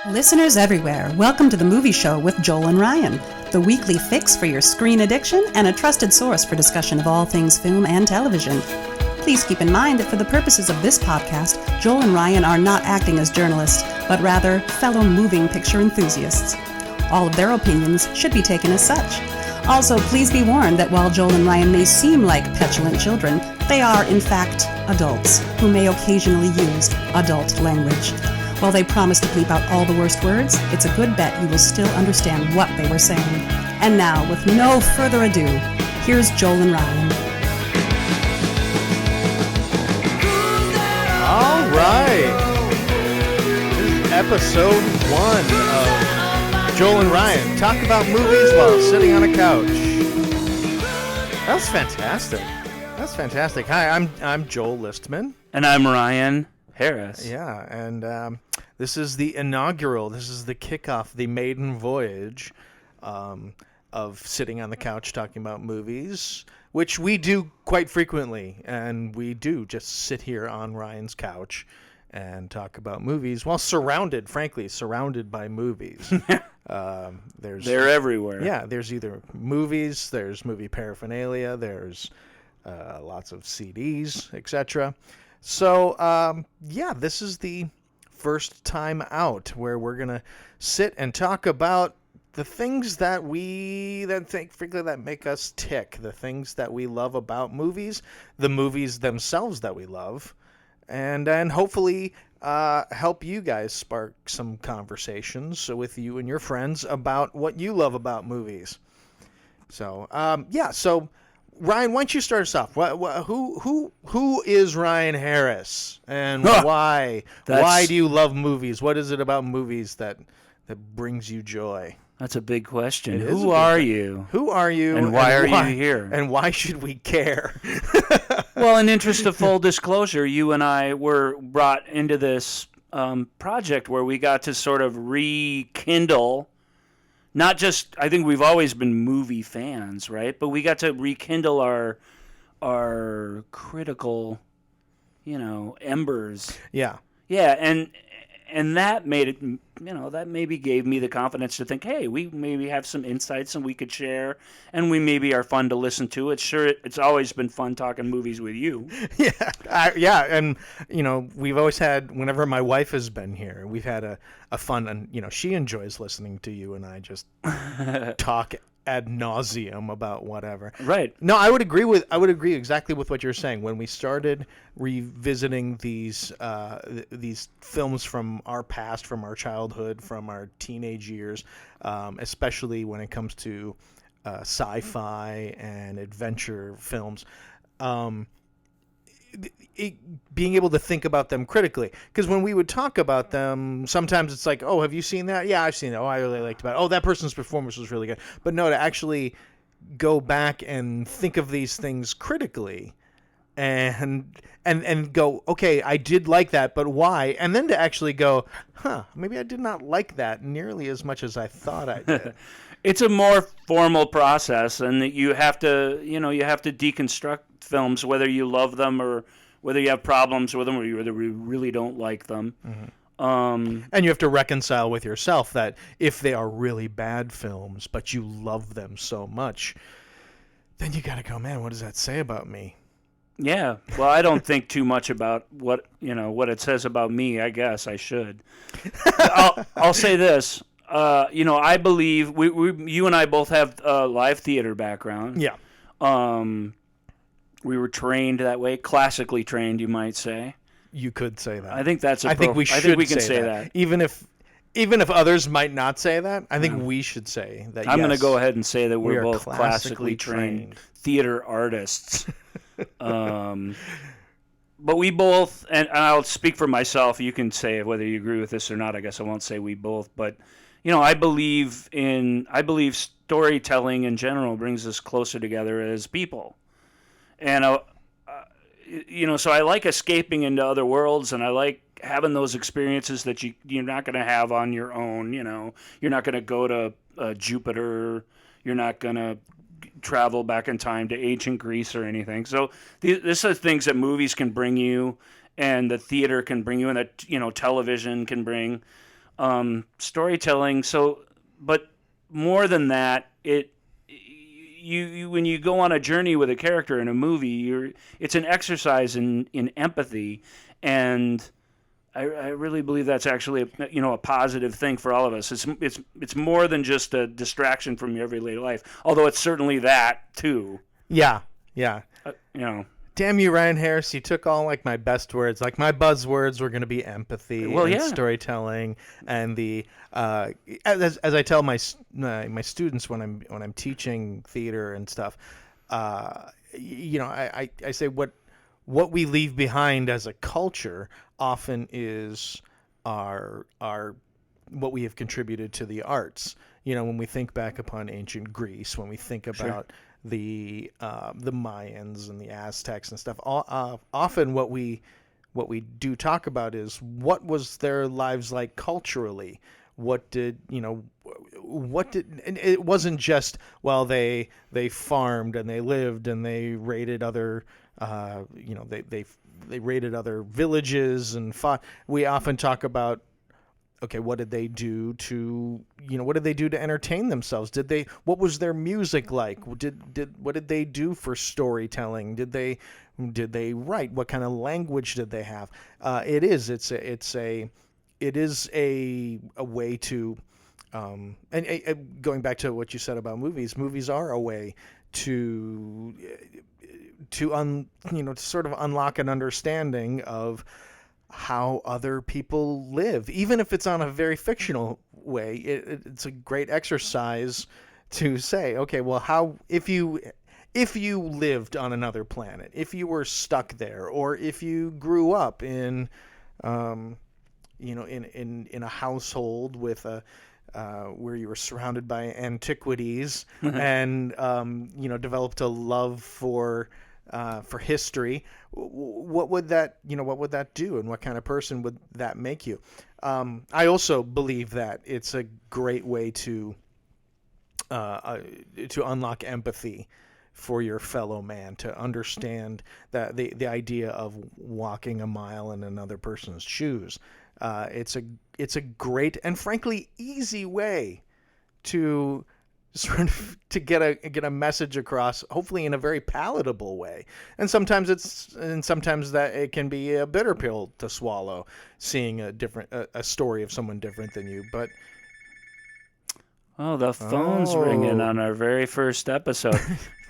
Listeners everywhere, welcome to the Movie Show with Joel and Ryan, the weekly fix for your screen addiction and a trusted source for discussion of all things film and television. Please keep in mind that for the purposes of this podcast, Joel and Ryan are not acting as journalists, but rather fellow moving picture enthusiasts. All of their opinions should be taken as such. Also, please be warned that while Joel and Ryan may seem like petulant children, they are, in fact, adults who may occasionally use adult language. While they promise to bleep out all the worst words, it's a good bet you will still understand what they were saying. And now, with no further ado, here's Joel and Ryan. All right. This is episode 1 of Joel and Ryan talk about movies while sitting on a couch. That's fantastic. That's fantastic. Hi, I'm Joel Listman. And I'm Ryan Harris. Yeah, and this is the inaugural. This is the kickoff, the maiden voyage of sitting on the couch talking about movies, which we do quite frequently. And we do just sit here on Ryan's couch and talk about movies while surrounded by movies. They're everywhere. Yeah, there's either movies, there's movie paraphernalia, there's lots of CDs, etc. So, this is the first time out where we're going to sit and talk about the things that that make us tick, the things that we love about movies, the movies themselves that we love, and hopefully help you guys spark some conversations with you and your friends about what you love about movies. So, so Ryan, why don't you start us off? Who is Ryan Harris, and why? Why do you love movies? What is it about movies that brings you joy? That's a big question. Who are you? Who are you? And why are you here? And why should we care? Well, in interest of full disclosure, you and I were brought into this project where we got to sort of rekindle. Not just, I think we've always been movie fans, right? But we got to rekindle our critical, embers. Yeah. Yeah, and that made it, that maybe gave me the confidence to think, hey, we maybe have some insights and we could share, and we maybe are fun to listen to. It's always been fun talking movies with you. Yeah, and we've always had, whenever my wife has been here, we've had a fun, and she enjoys listening to you and I just talk ad nauseum about whatever. Right. No, I would agree exactly with what you're saying. When we started revisiting these films from our past, from our childhood, from our teenage years, especially when it comes to sci-fi and adventure films, being able to think about them critically, because when we would talk about them, sometimes it's like, oh, have you seen that? Yeah, I've seen it. Oh, I really liked about it. Oh, that person's performance was really good. But no, to actually go back and think of these things critically and go, okay, I did like that, but why? And then to actually go, maybe I did not like that nearly as much as I thought I did. It's a more formal process, and that you have to deconstruct films, whether you love them or whether you have problems with them or whether you really don't like them. Mm-hmm. And you have to reconcile with yourself that if they are really bad films, but you love them so much, then you got to go, man, what does that say about me? Yeah. Well, I don't think too much about what it says about me. I guess I should. I'll say this. I believe you and I both have a live theater background. Yeah. We were trained that way, classically trained, you might say. You could say that. I think that's. I think we can say that. Even if others might not say that, I think we should say that. I'm going to go ahead and say that we're both classically trained theater artists. But we both, and I'll speak for myself. You can say whether you agree with this or not. I guess I won't say we both, but I believe storytelling in general brings us closer together as people. And, so I like escaping into other worlds, and I like having those experiences that you're not going to have on your own. You're not going to go to Jupiter. You're not going to travel back in time to ancient Greece or anything. So these are things that movies can bring you, and the theater can bring you, and that television can bring. storytelling. So, but more than that, you when you go on a journey with a character in a movie, it's an exercise in empathy, and I really believe that's actually a positive thing for all of us. It's more than just a distraction from your everyday life, although it's certainly that too. Yeah. Damn you, Ryan Harris! You took all like my best words. Like my buzzwords were going to be empathy and storytelling, and the as I tell my students when I'm teaching theater and stuff, I say what we leave behind as a culture often is our what we have contributed to the arts. When we think back upon ancient Greece, when we think about the Mayans and the Aztecs and stuff, often what we do talk about is what was their lives like culturally. What did and it wasn't just they farmed and they lived and they raided other they raided other villages and fought. We often talk about, okay, what did they do to entertain themselves? What was their music like? What did they do for storytelling? Did they write? What kind of language did they have? It is a way to and going back to what you said about movies are a way to sort of unlock an understanding of how other people live, even if it's on a very fictional way. It's a great exercise to say, okay, well, how if you lived on another planet, if you were stuck there, or if you grew up in in a household with where you were surrounded by antiquities and developed a love for history, what would that do, and what kind of person would that make you? I also believe that it's a great way to unlock empathy for your fellow man, to understand that the idea of walking a mile in another person's shoes. It's a great and frankly easy way to sort of to get a message across, hopefully in a very palatable way. And sometimes that it can be a bitter pill to swallow, seeing a story of someone different than you. But the phone's ringing on our very first episode.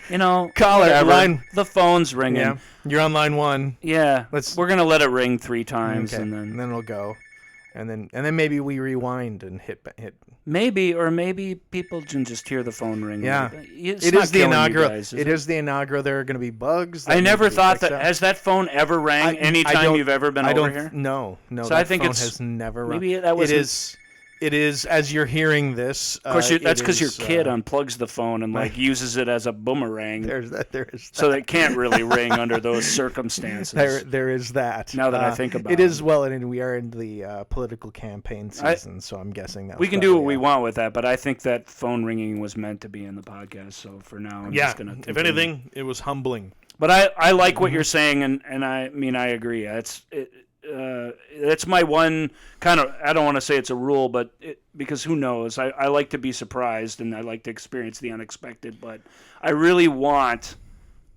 Caller, line. The phone's ringing. Yeah, you're on line one. Yeah, we're gonna let it ring 3 times, okay. and then it'll go. And then maybe we rewind and hit. Maybe people can just hear the phone ring. Yeah, it is the inaugural. It is the inaugural. There are going to be bugs. I never thought that. Has that phone ever rang anytime you've ever been over here? No. So I think phone has never rang. Maybe that was. It is, as you're hearing this. Of course, that's because your kid unplugs the phone and uses it as a boomerang. There is that. So it can't really ring under those circumstances. There is that. Now that I think about it. It is, well, and we are in the political campaign season, so I'm guessing that we can do what we want with that, but I think that phone ringing was meant to be in the podcast, so for now I'm just going to continue. If anything, it was humbling. But I like what you're saying, and I mean, I agree. That's my one kind of, I don't want to say it's a rule, but because who knows, I like to be surprised and I like to experience the unexpected, but I really want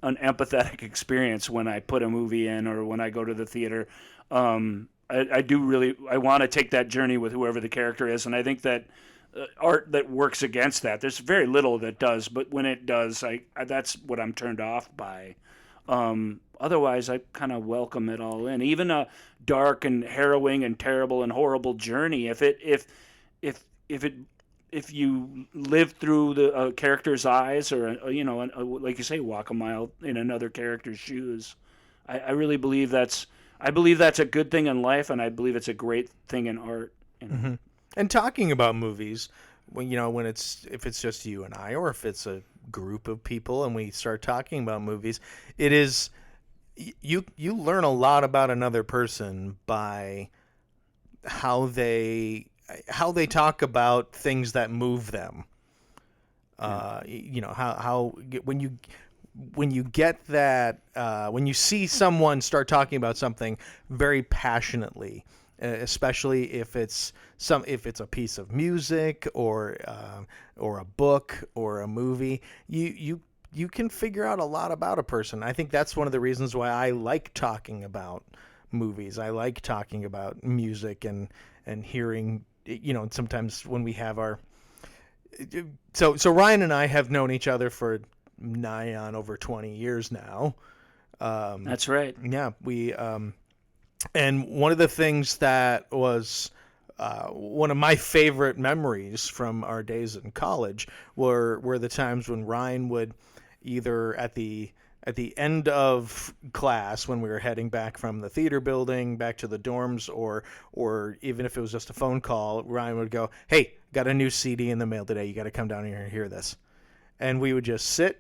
an empathetic experience when I put a movie in or when I go to the theater. I want to take that journey with whoever the character is, and I think that art that works against that, there's very little that does, but when it does, that's what I'm turned off by. Otherwise, I kind of welcome it all in. Even a dark and harrowing and terrible and horrible journey, if you live through the character's eyes, or like you say, walk a mile in another character's shoes, I really believe that's a good thing in life, and I believe it's a great thing in art. Mm-hmm. And talking about movies, if it's just you and I, or if it's a group of people and we start talking about movies, it is you learn a lot about another person by how they talk about things that move them. How when you get that when you see someone start talking about something very passionately especially if it's a piece of music or a book or a movie. You can figure out a lot about a person. I think that's one of the reasons why I like talking about movies. I like talking about music and hearing, sometimes when we have our, so Ryan and I have known each other for nigh on over 20 years now. That's right. Yeah, we, and one of the things that was one of my favorite memories from our days in college were the times when Ryan would either at the end of class when we were heading back from the theater building back to the dorms, or even if it was just a phone call, Ryan would go, "Hey, got a new CD in the mail today. You got to come down here and hear this." And we would just sit.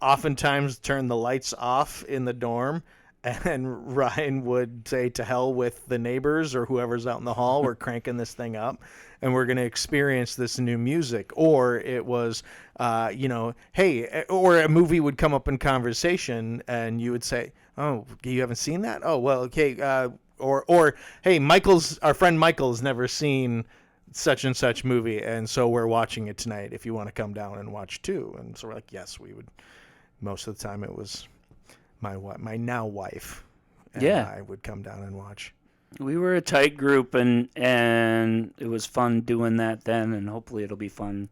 Oftentimes turn the lights off in the dorm, and Ryan would say, "To hell with the neighbors or whoever's out in the hall. We're cranking this thing up, and we're going to experience this new music." Or it was, hey, or a movie would come up in conversation, and you would say, "Oh, you haven't seen that? Oh, well, okay." Or hey, our friend Michael's never seen such and such movie, and so we're watching it tonight. If you want to come down and watch too. And so we're like, yes, we would. Most of the time, it was my now wife, and I would come down and watch. We were a tight group, and it was fun doing that then, and hopefully it'll be fun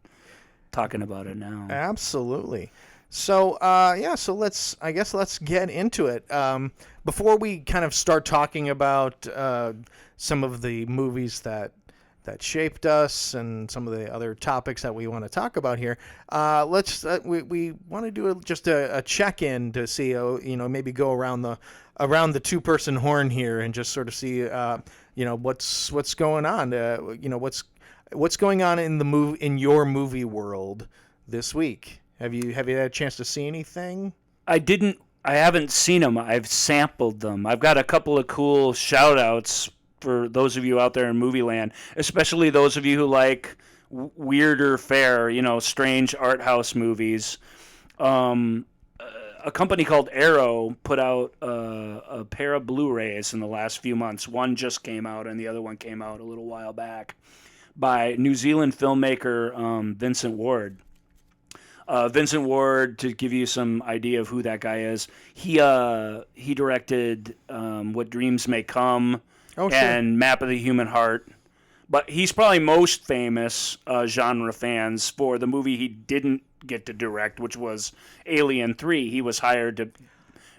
talking about it now. Absolutely. So so let's get into it. Before we kind of start talking about some of the movies that shaped us and some of the other topics that we want to talk about here, we want to do just a check-in to see, maybe go around the two-person horn here and just sort of see, what's going on, what's going on in your movie world this week. Have you had a chance to see anything? I haven't seen them. I've sampled them. I've got a couple of cool shout-outs for those of you out there in movie land, especially those of you who like weirder fare, strange art house movies. A company called Arrow put out a pair of Blu-rays in the last few months. One just came out, and the other one came out a little while back, by New Zealand filmmaker Vincent Ward. Vincent Ward, to give you some idea of who that guy is, he directed What Dreams May Come, and Map of the Human Heart. But he's probably most famous, genre fans, for the movie he didn't get to direct, which was Alien 3. He was hired to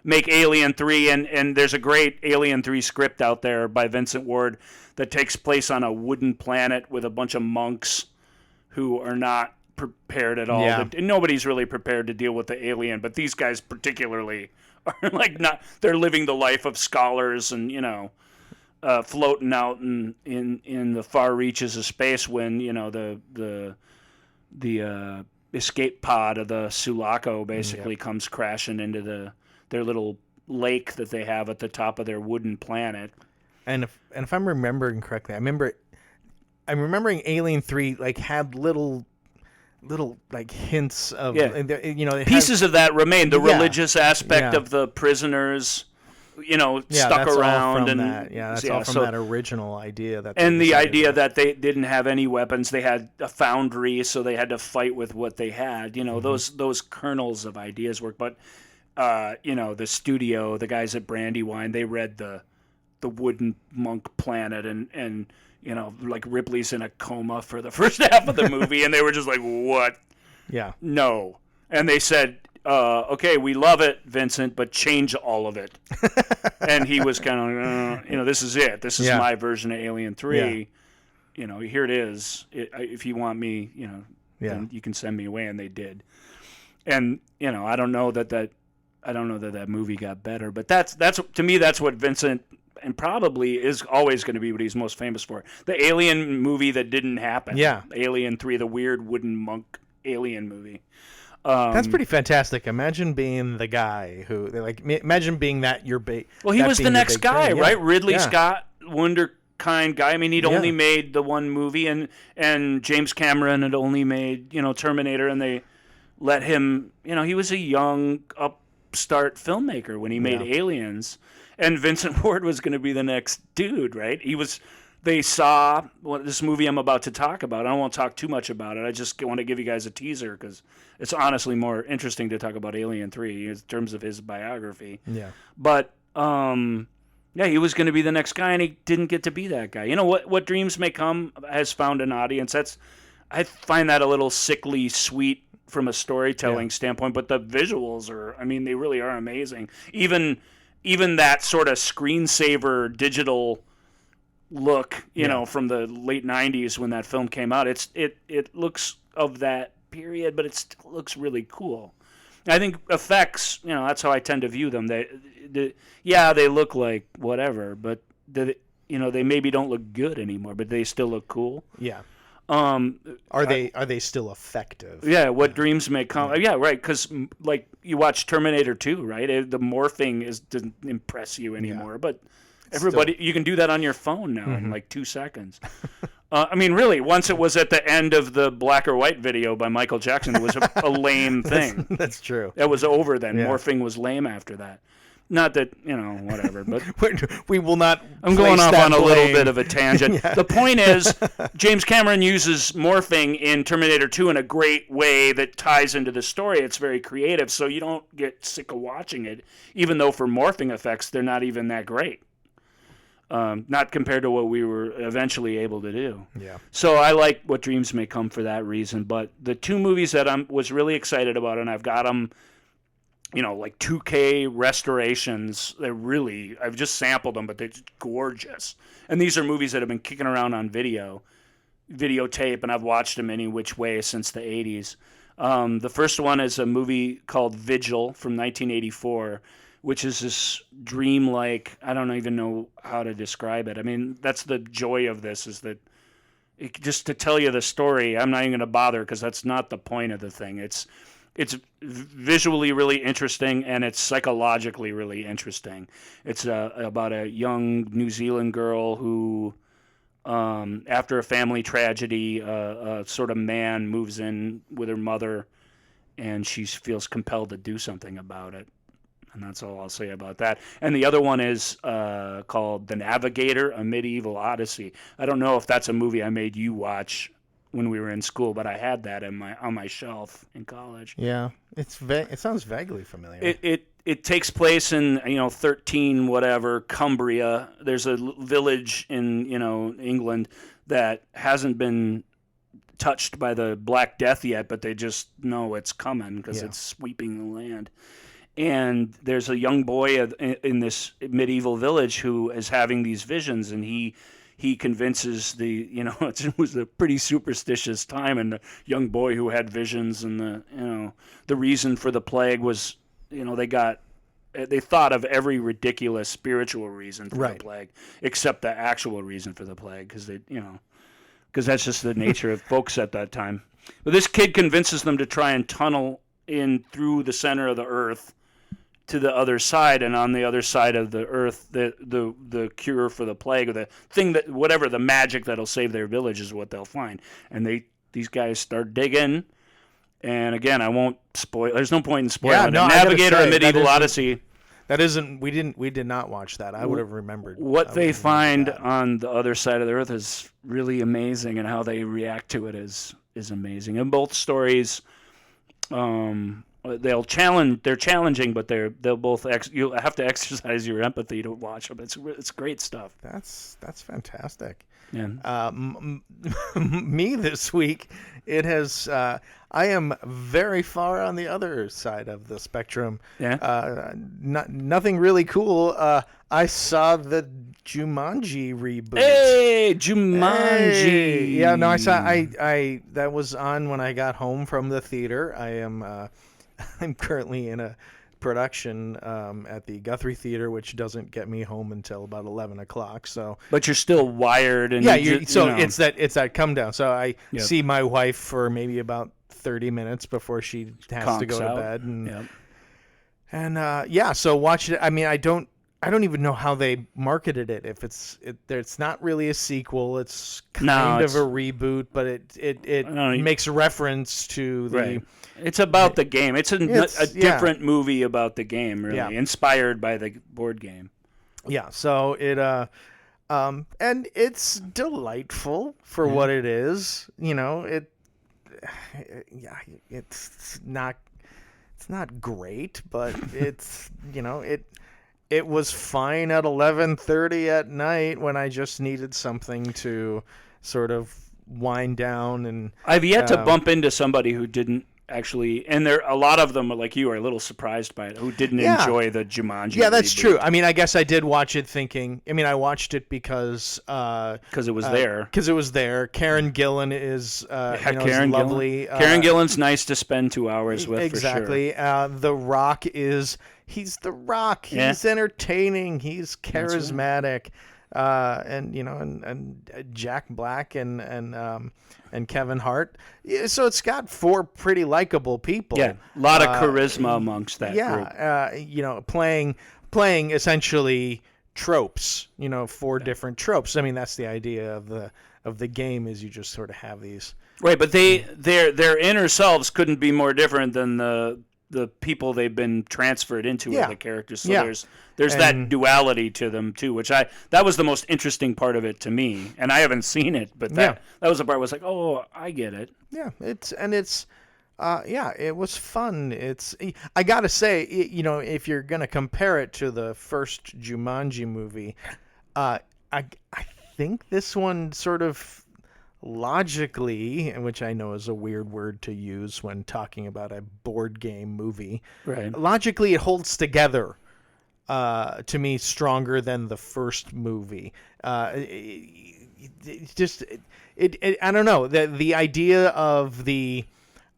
make Alien 3, and there's a great Alien 3 script out there by Vincent Ward that takes place on a wooden planet with a bunch of monks who are not prepared at all. Yeah. Nobody's really prepared to deal with the alien, but these guys particularly are they're living the life of scholars and, floating out in the far reaches of space when the escape pod of the Sulaco basically comes crashing into their little lake that they have at the top of their wooden planet. And if I'm remembering correctly, I'm remembering Alien 3 had little hints of pieces of that remain. The religious aspect of the prisoners. Stuck around, and that's all from that original idea the idea that they didn't have any weapons. They had a foundry, so they had to fight with what they had. Those kernels of ideas work. But the studio, the guys at Brandywine, they read the wooden monk planet, and Ripley's in a coma for the first half of the movie, and they were just like, "What? Yeah, no." And they said, okay, we love it, Vincent, but change all of it. And he was kind of, this is it. This is my version of Alien 3. Yeah. Here it is. If you want me, then you can send me away. And they did. And, I don't know that movie got better, but that's to me, that's what Vincent, and probably is always going to be what he's most famous for. The Alien movie that didn't happen. Yeah. Alien 3, the weird wooden monk alien movie. That's pretty fantastic. Imagine being the guy who imagine being that your bait. Well, he was the next guy, right? Ridley Scott, wunderkind guy. I mean, he'd only made the one movie, and James Cameron had only made Terminator, and they let him. He was a young upstart filmmaker when he made Aliens, And Vincent Ward was going to be the next dude, right? They saw this movie I'm about to talk about. I won't talk too much about it. I just want to give you guys a teaser because it's honestly more interesting to talk about Alien 3 in terms of his biography. Yeah. But, yeah, he was going to be the next guy, and he didn't get to be that guy. You know, What Dreams May Come has found an audience. I find that a little sickly sweet from a storytelling standpoint, but the visuals they really are amazing. Even that sort of screensaver digital look, you know, from the late 90s when that film came out, it looks of that period, but it still looks really cool. I think effects, you know, that's how I tend to view them. They look like whatever, but they maybe don't look good anymore, but they still look cool. Yeah. Are they still effective? Yeah, What Dreams May Come. Yeah, right, because like you watch Terminator 2, right? The morphing doesn't impress you anymore, but you can do that on your phone now in like 2 seconds. Really, once it was at the end of the black or white video by Michael Jackson, it was a lame thing. That's true. That was over then. Yeah. Morphing was lame after that. Not that, whatever, but we will not. I'm going off on a little bit of a tangent. The point is, James Cameron uses morphing in Terminator 2 in a great way that ties into the story. It's very creative, so you don't get sick of watching it, even though for morphing effects, they're not even that great. Not compared to what we were eventually able to do. Yeah. So I like What Dreams May Come for that reason. But the two movies that I was really excited about, and I've got them, like 2K restorations. I've just sampled them, but they're just gorgeous. And these are movies that have been kicking around on videotape, and I've watched them any which way since the 80s. The first one is a movie called Vigil from 1984, which is this dreamlike, I don't even know how to describe it. I mean, that's the joy of this, is that just to tell you the story, I'm not even going to bother because that's not the point of the thing. It's visually really interesting, and it's psychologically really interesting. It's about a young New Zealand girl who, after a family tragedy, a sort of man moves in with her mother, and she feels compelled to do something about it. And that's all I'll say about that. And the other one is called The Navigator, A Medieval Odyssey. I don't know if that's a movie I made you watch when we were in school, but I had that on my shelf in college. Yeah, it sounds vaguely familiar. It takes place in 13 whatever Cumbria. There's a village in England that hasn't been touched by the Black Death yet, but they just know it's coming because it's sweeping the land. And there's a young boy in this medieval village who is having these visions, and he convinces it was a pretty superstitious time, and the young boy who had visions, and the reason for the plague was, they thought of every ridiculous spiritual reason for the plague, except the actual reason for the plague, because that's just the nature of folks at that time. But this kid convinces them to try and tunnel in through the center of the earth to the other side, and on the other side of the earth, the cure for the plague, or the thing that, whatever, the magic that'll save their village is what they'll find. And these guys start digging, and again, I won't spoil. There's no point in spoiling. Yeah, no, Navigator, A Medieval Odyssey. We did not watch that. I would have remembered. What they find on the other side of the earth is really amazing, and how they react to it is amazing. And both stories, they're challenging, but they'll both you'll have to exercise your empathy to watch them. It's great stuff. That's fantastic. Yeah. Me this week, it has. I am very far on the other side of the spectrum. Yeah. Nothing really cool. I saw the Jumanji reboot. Hey, Jumanji. Hey. Yeah. No, I saw. I that was on when I got home from the theater. I'm currently in a production at the Guthrie Theater, which doesn't get me home until about 11 o'clock. So, but you're still wired, and it's that come down. So I see my wife for maybe about 30 minutes before she has to go to bed, and so watch it. I mean, I don't even know how they marketed it. If it's not really a sequel, it's kind of a reboot, but it makes reference to the. Right. It's about the game. It's a different movie about the game, really, inspired by the board game. Yeah, so and it's delightful for what it is. Yeah, it's not great, but it was fine at 11:30 at night when I just needed something to sort of wind down and I've yet to bump into somebody who didn't actually, and there a lot of them like you are a little surprised by it, who didn't enjoy the Jumanji. Yeah, that's reboot. true. I mean, I guess I did watch it thinking. I mean, I watched it because It was there. Because it was there. Karen Gillan is Karen is lovely. Gillan. Karen Gillan's nice to spend 2 hours with. Exactly. For sure. The Rock he's The Rock. He's entertaining. He's charismatic. And Jack Black and Kevin Hart. Yeah, so it's got four pretty likable people. Yeah, a lot of charisma amongst that group. Playing essentially tropes. Four different tropes. I mean, that's the idea of the game, is you just sort of have these. Right, but their inner selves couldn't be more different than the people they've been transferred into as the characters. So there's that duality to them too, which that was the most interesting part of it to me. And I haven't seen it, but that was the part I was like, oh, I get it. Yeah, it was fun. I gotta say, if you're gonna compare it to the first Jumanji movie, I think this one sort of logically, which I know is a weird word to use when talking about a board game movie, right? Logically, it holds together to me stronger than the first movie. I don't know, the idea of the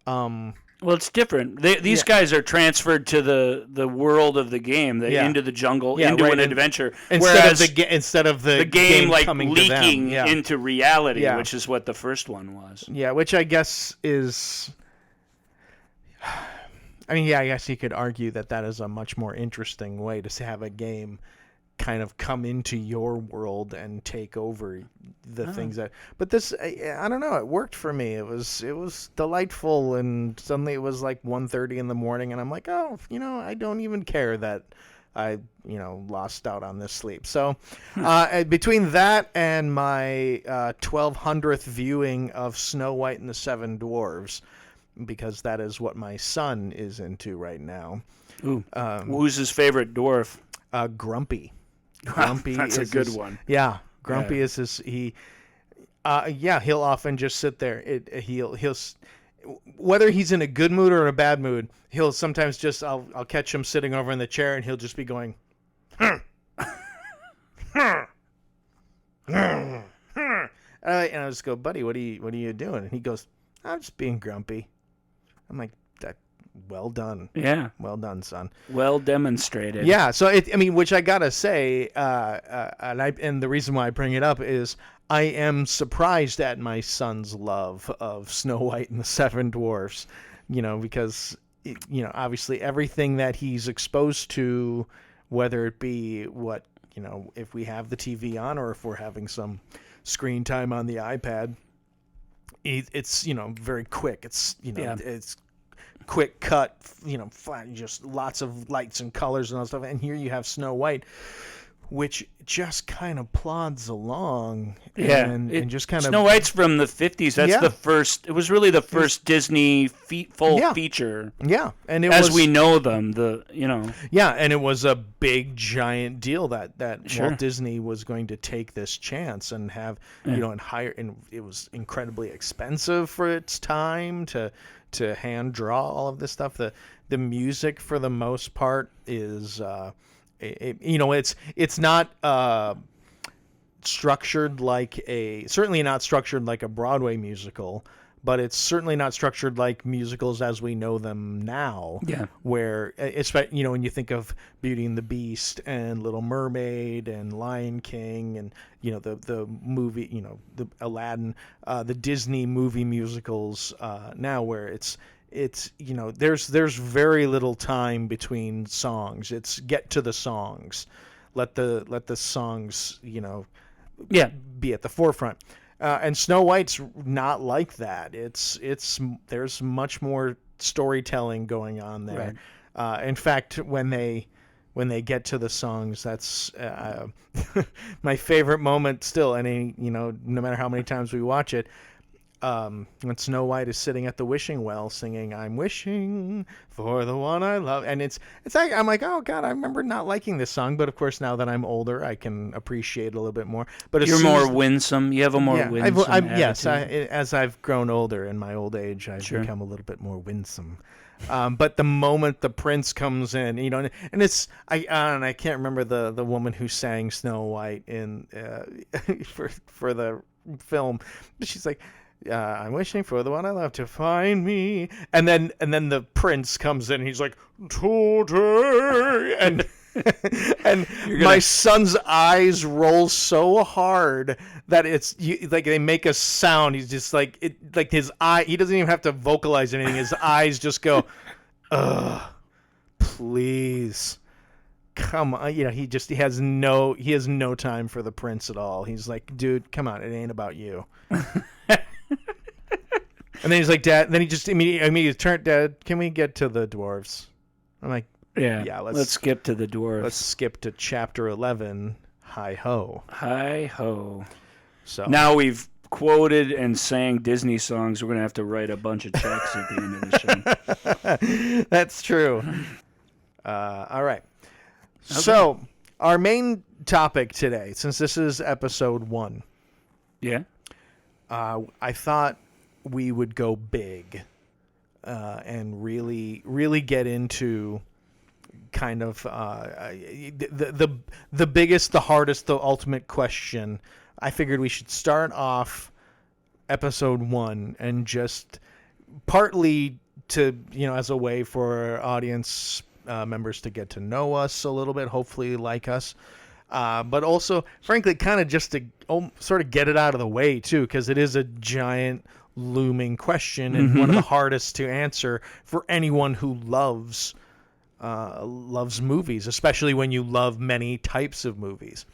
well, it's different. These guys are transferred to the world of the game, into the jungle, into an adventure. Instead of the game like coming leaking to them. into reality, which is what the first one was. Yeah, which I guess is. I mean, I guess you could argue that is a much more interesting way to have a game kind of come into your world and take over the things that. But this, I don't know, it worked for me. It was delightful, and suddenly it was like 1:30 in the morning, and I'm like, oh, I don't even care that I lost out on this sleep. So between that and my 1200th viewing of Snow White and the Seven Dwarfs, because that is what my son is into right now. Ooh. Who's his favorite dwarf? Grumpy. Grumpy That's a good one. Yeah, Grumpy is his. He'll often just sit there. He'll whether he's in a good mood or a bad mood, he'll sometimes just I'll catch him sitting over in the chair and he'll just be going, and I'll just go, buddy, what are you doing? And he goes, I'm just being grumpy. I'm like, well done. Yeah. Well done, son. Well demonstrated. Yeah. So which I gotta say, and the reason why I bring it up is I am surprised at my son's love of Snow White and the Seven Dwarfs. Because obviously everything that he's exposed to, whether it be if we have the TV on or if we're having some screen time on the iPad, it's very quick. It's it's quick cut, flat, just lots of lights and colors and all that stuff. And here you have Snow White, which just kind of plods along. And just kind of. Snow White's from the 50s. That's the first. It was really the first Disney full feature. Yeah, and as we know them, Yeah, and it was a big giant deal that Walt Disney was going to take this chance and have and hire, and it was incredibly expensive for its time to hand draw all of this stuff. The music for the most part is it's not structured certainly not structured like a Broadway musical, but it's certainly not structured like musicals as we know them now. Yeah. Where especially when you think of Beauty and the Beast and Little Mermaid and Lion King and the movie, the Aladdin, the Disney movie musicals now, where it's there's very little time between songs. It's get to the songs, let the songs be at the forefront. And Snow White's not like that. There's much more storytelling going on there. Right. In fact, when they when they get to the songs. That's my favorite moment still. No matter how many times we watch it, when Snow White is sitting at the wishing well singing, "I'm wishing for the one I love," and it's like, I'm like, oh God, I remember not liking this song, but of course now that I'm older, I can appreciate it a little bit more. But you're more winsome. You have a more winsome attitude. Yes, as I've grown older in my old age, I've become a little bit more winsome. But the moment the prince comes in, and it's and I can't remember the woman who sang Snow White in for the film, but she's like, "I'm wishing for the one I love to find me," and then the prince comes in, and he's like, "Today," and my son's eyes roll so hard that it's like they make a sound. He's just like like his eye. He doesn't even have to vocalize anything. His eyes just go, "Ugh, please, come on." He has no time for the prince at all. He's like, "Dude, come on, it ain't about you." And then he's like, "Dad." Then he just immediately turned, "Dad, can we get to the dwarves?" I'm like, "Yeah, let's skip to the dwarves. Let's skip to chapter 11. Hi ho, hi ho." So now we've quoted and sang Disney songs. We're gonna have to write a bunch of checks at the end of the show. That's true. All right. Okay. So our main topic today, since this is episode 1, I thought we would go big and really get into kind of the biggest, the hardest, the ultimate question. I figured we should start off episode 1 and just partly to, as a way for our audience members to get to know us a little bit, hopefully like us. But also, frankly, kind of just to sort of get it out of the way, too, because it is a giant looming question and one of the hardest to answer for anyone who loves movies, especially when you love many types of movies.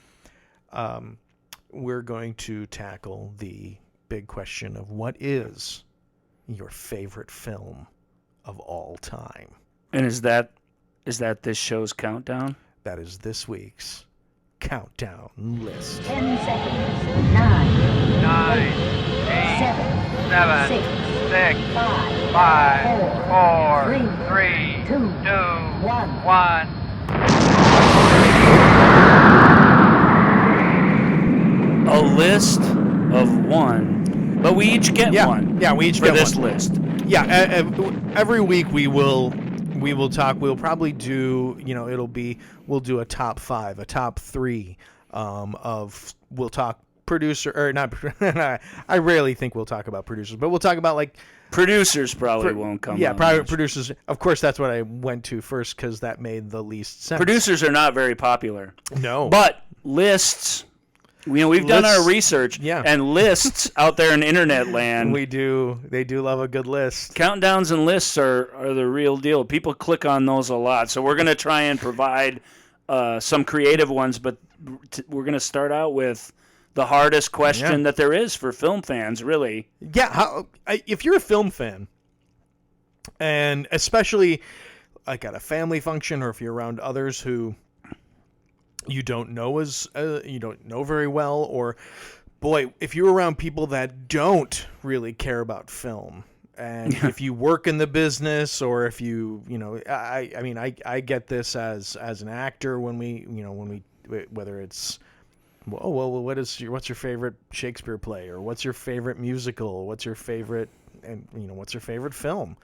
We're going to tackle the big question of what is your favorite film of all time? And is that this show's countdown? That is this week's countdown list. 10 seconds. 9, 8, 7, 6, 5, 4, 3, 2, 1. A list of 1, but we each get one. Yeah, we each for get this one. list. Yeah, every week we will talk. We'll probably do, we'll do a top 5, a top 3 we'll talk producer or not. I rarely think we'll talk about producers, but we'll talk about like producers probably won't come. Yeah, private producers. Of course, that's what I went to first because that made the least sense. Producers are not very popular. No, but lists. We've done our research, and lists out there in internet land. They do love a good list. Countdowns and lists are the real deal. People click on those a lot. So we're going to try and provide some creative ones, but we're going to start out with the hardest question that there is for film fans, really. Yeah, if you're a film fan, and especially like at a family function, or if you're around others who you don't know very well, or boy, if you're around people that don't really care about film, and if you work in the business, or if you I get this as an actor when we whether it's what's your favorite Shakespeare play, or what's your favorite musical, what's your favorite film,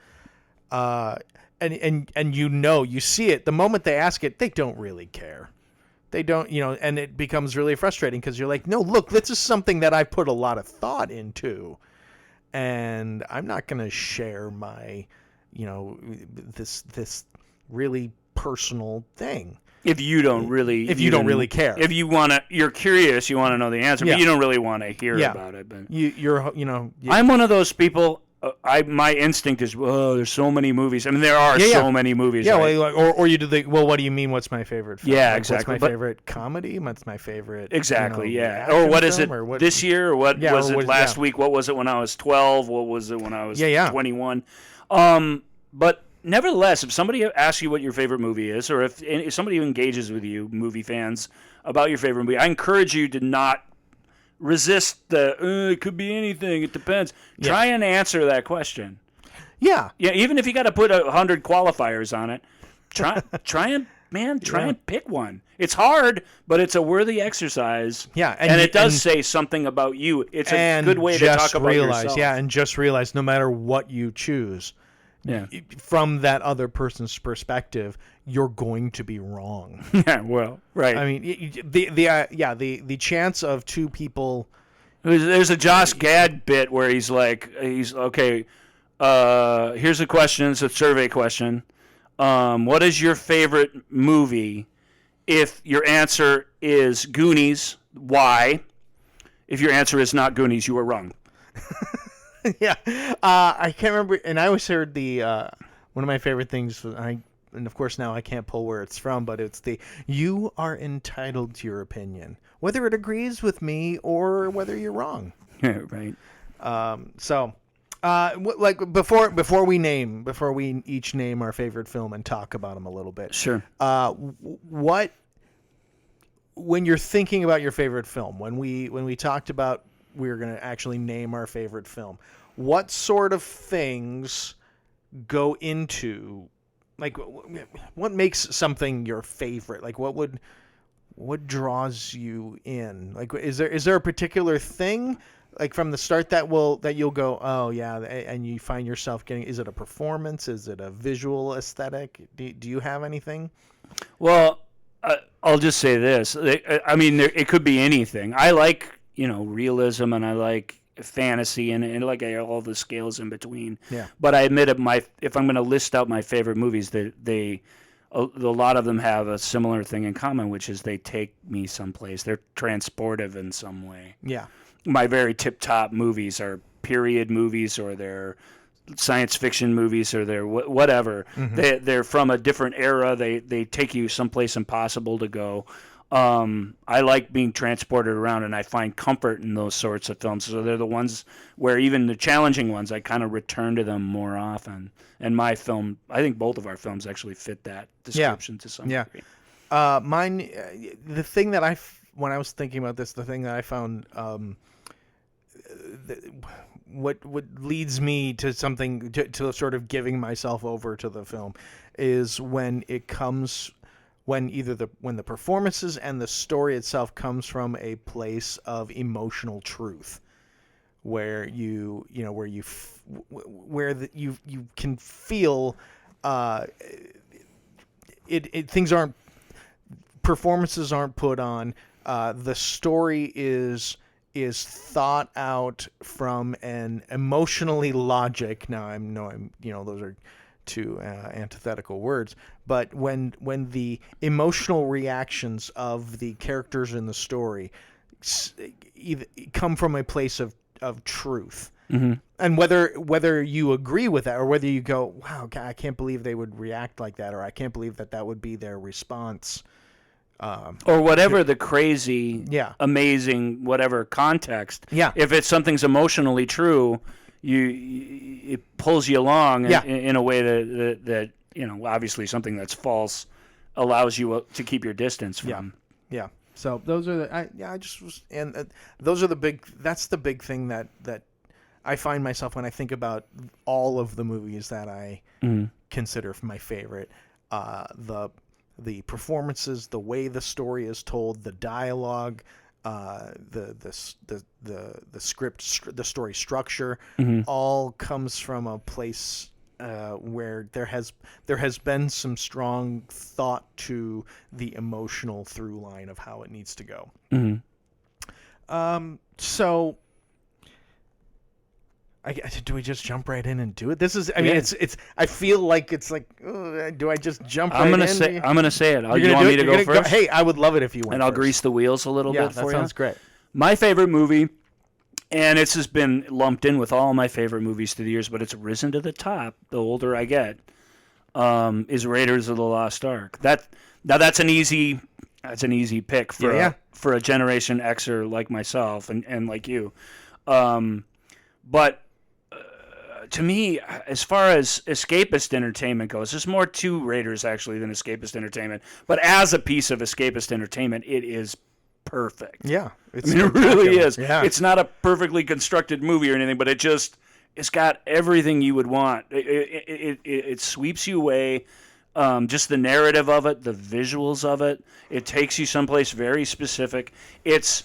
and you see it the moment they ask it, they don't really care. They don't, and it becomes really frustrating because you're like, no, look, this is something that I put a lot of thought into, and I'm not going to share my, this really personal thing. If you don't really, care, if you're curious, you want to know the answer, but you don't really want to hear about it. But I'm one of those people. My instinct is, there's so many movies. I mean, there are so many movies. Yeah, right? or you do the, what do you mean? What's my favorite film? Yeah, exactly. What's my favorite comedy? What's my favorite? Exactly. Or what is it this year? Or what was it last week? What was it when I was 12? What was it when I was 21? But nevertheless, if somebody asks you what your favorite movie is, or if somebody engages with you, movie fans, about your favorite movie, I encourage you to not resist it could be anything, it depends. Yeah. Try and answer that question. Yeah. Yeah, even if you got to put 100 qualifiers on it, try and pick one. It's hard, but it's a worthy exercise. Yeah, and it does say something about you. It's a good way to talk about yourself. Yeah, and just realize no matter what you choose, from that other person's perspective, you're going to be wrong. Yeah, well, right. I mean, the chance of two people. There's a Josh Gad bit where he's okay. Here's a question. It's a survey question. What is your favorite movie? If your answer is Goonies, why? If your answer is not Goonies, you are wrong. Yeah, I can't remember. And I always heard the one of my favorite things. And of course now I can't pull where it's from, but it's you are entitled to your opinion, whether it agrees with me or whether you're wrong. Yeah, right. Like before we each name our favorite film and talk about them a little bit. Sure. When you're thinking about your favorite film, when we talked about we were going to actually name our favorite film, what sort of things go into, like, what makes something your favorite? Like, what draws you in? Like, is there a particular thing, like, from the start that you'll go, oh yeah, and you find yourself getting? Is it a performance? Is it a visual aesthetic? Do you have anything? Well, I'll just say this. I mean, it could be anything. I like, realism, and I like fantasy, and like all the scales in between. Yeah. But I admit if I'm going to list out my favorite movies, a lot of them have a similar thing in common, which is they take me someplace. They're transportive in some way. Yeah. My very tip-top movies are period movies, or they're science fiction movies, or they're whatever. Mm-hmm. They're from a different era. They take you someplace impossible to go. I like being transported around, and I find comfort in those sorts of films. So they're the ones where even the challenging ones, I kind of return to them more often. And my film, I think both of our films actually fit that description to some degree. Mine, the thing that when I was thinking about this, the thing that I found, what leads me to something to sort of giving myself over to the film is when the performances and the story itself comes from a place of emotional truth, where you can feel performances aren't put on, the story is thought out from an emotionally logic. Now I'm those are two antithetical words, but when the emotional reactions of the characters in the story come from a place of truth, mm-hmm. and whether you agree with that or whether you go, wow, I can't believe they would react like that, or I can't believe that would be their response. Or whatever the crazy, amazing, whatever context. Yeah. If something's emotionally true, it pulls you along in a way that obviously something that's false allows you to keep your distance from. Yeah. So those are those are the big. That's the big thing that I find myself when I think about all of the movies that I consider my favorite. The performances, the way the story is told, the dialogue, the script, the story structure, all comes from a place where there has been some strong thought to the emotional through line of how it needs to go. So. Do we just jump right in and do it? This is, I mean, it's. I feel like it's like, do I just jump right in? I'm gonna say it. You want me to go first? Hey, I would love it if you went. And I'll first. grease the wheels a little bit for you. Yeah, that sounds great. My favorite movie, and it's just been lumped in with all my favorite movies through the years, but it's risen to the top the older I get, is Raiders of the Lost Ark. That's an easy pick for a Generation Xer like myself and like you. But to me, as far as escapist entertainment goes, there's more to Raiders actually than escapist entertainment. But as a piece of escapist entertainment, it is perfect. Yeah, I mean, it really is. Yeah. It's not a perfectly constructed movie or anything, but it's got everything you would want. It sweeps you away. Just the narrative of it, the visuals of it. It takes you someplace very specific. It's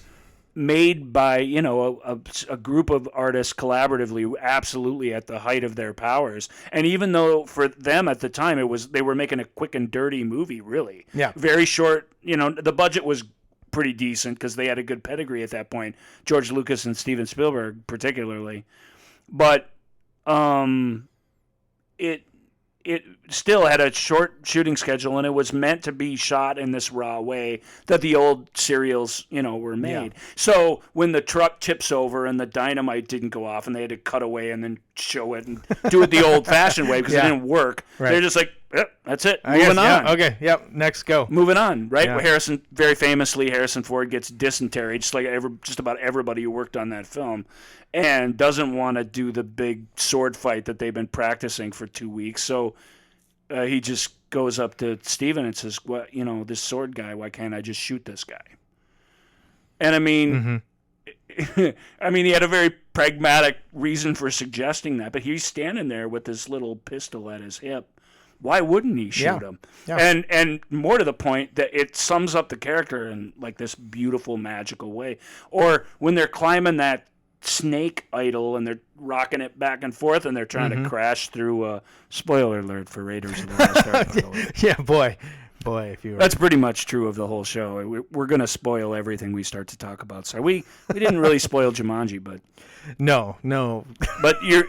made by a group of artists collaboratively, absolutely at the height of their powers. And even though for them at the time they were making a quick and dirty movie, really, very short. The budget was pretty decent because they had a good pedigree at that point. George Lucas and Steven Spielberg, particularly, but it still had a short shooting schedule, and it was meant to be shot in this raw way that the old serials, were made. Yeah. So when the truck tips over and the dynamite didn't go off and they had to cut away and then show it and do it the old-fashioned way because it didn't work, they're just like, yep, that's it. Moving on. Yeah, okay, yep, next go. Moving on, right? Yeah. Harrison Ford gets dysentery, just like just about everybody who worked on that film, and doesn't want to do the big sword fight that they've been practicing for 2 weeks. So he just goes up to Steven and says, "What, this sword guy? Why can't I just shoot this guy?" And I mean, he had a very pragmatic reason for suggesting that, but he's standing there with this little pistol at his hip. Why wouldn't he shoot him? Yeah. And more to the point, that it sums up the character in like this beautiful, magical way. Or when they're climbing that snake idol and they're rocking it back and forth and they're trying to crash through spoiler alert for Raiders of the Lost Ark, by the way. Yeah, boy, if you were... That's pretty much true of the whole show. We're going to spoil everything we start to talk about. So we didn't really spoil Jumanji, but no. But you're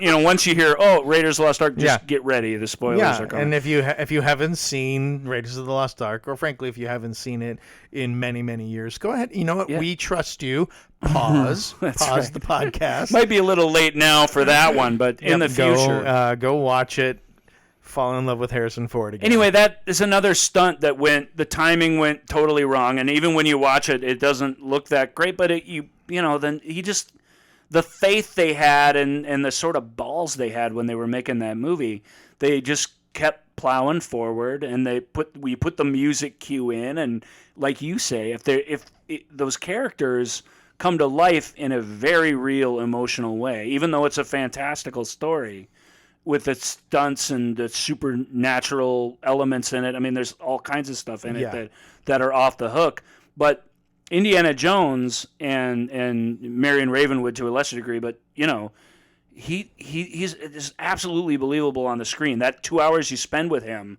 once you hear, oh, Raiders of the Lost Ark, just get ready. The spoilers are coming. And if you haven't seen Raiders of the Lost Ark, or frankly, if you haven't seen it in many, many years, go ahead. You know what? Yeah. We trust you. Pause the podcast. Might be a little late now for that one, but in the future, go watch it. Fall in love with Harrison Ford again. Anyway, that is another stunt that the timing went totally wrong, and even when you watch it, it doesn't look that great. But then he just, the faith they had and the sort of balls they had when they were making that movie, they just kept plowing forward, and we put the music cue in, and like you say, if those characters come to life in a very real, emotional way, even though it's a fantastical story with its stunts and the supernatural elements in it. I mean, there's all kinds of stuff in it that are off the hook. But Indiana Jones and Marion Ravenwood to a lesser degree, but he's just absolutely believable on the screen. That 2 hours you spend with him,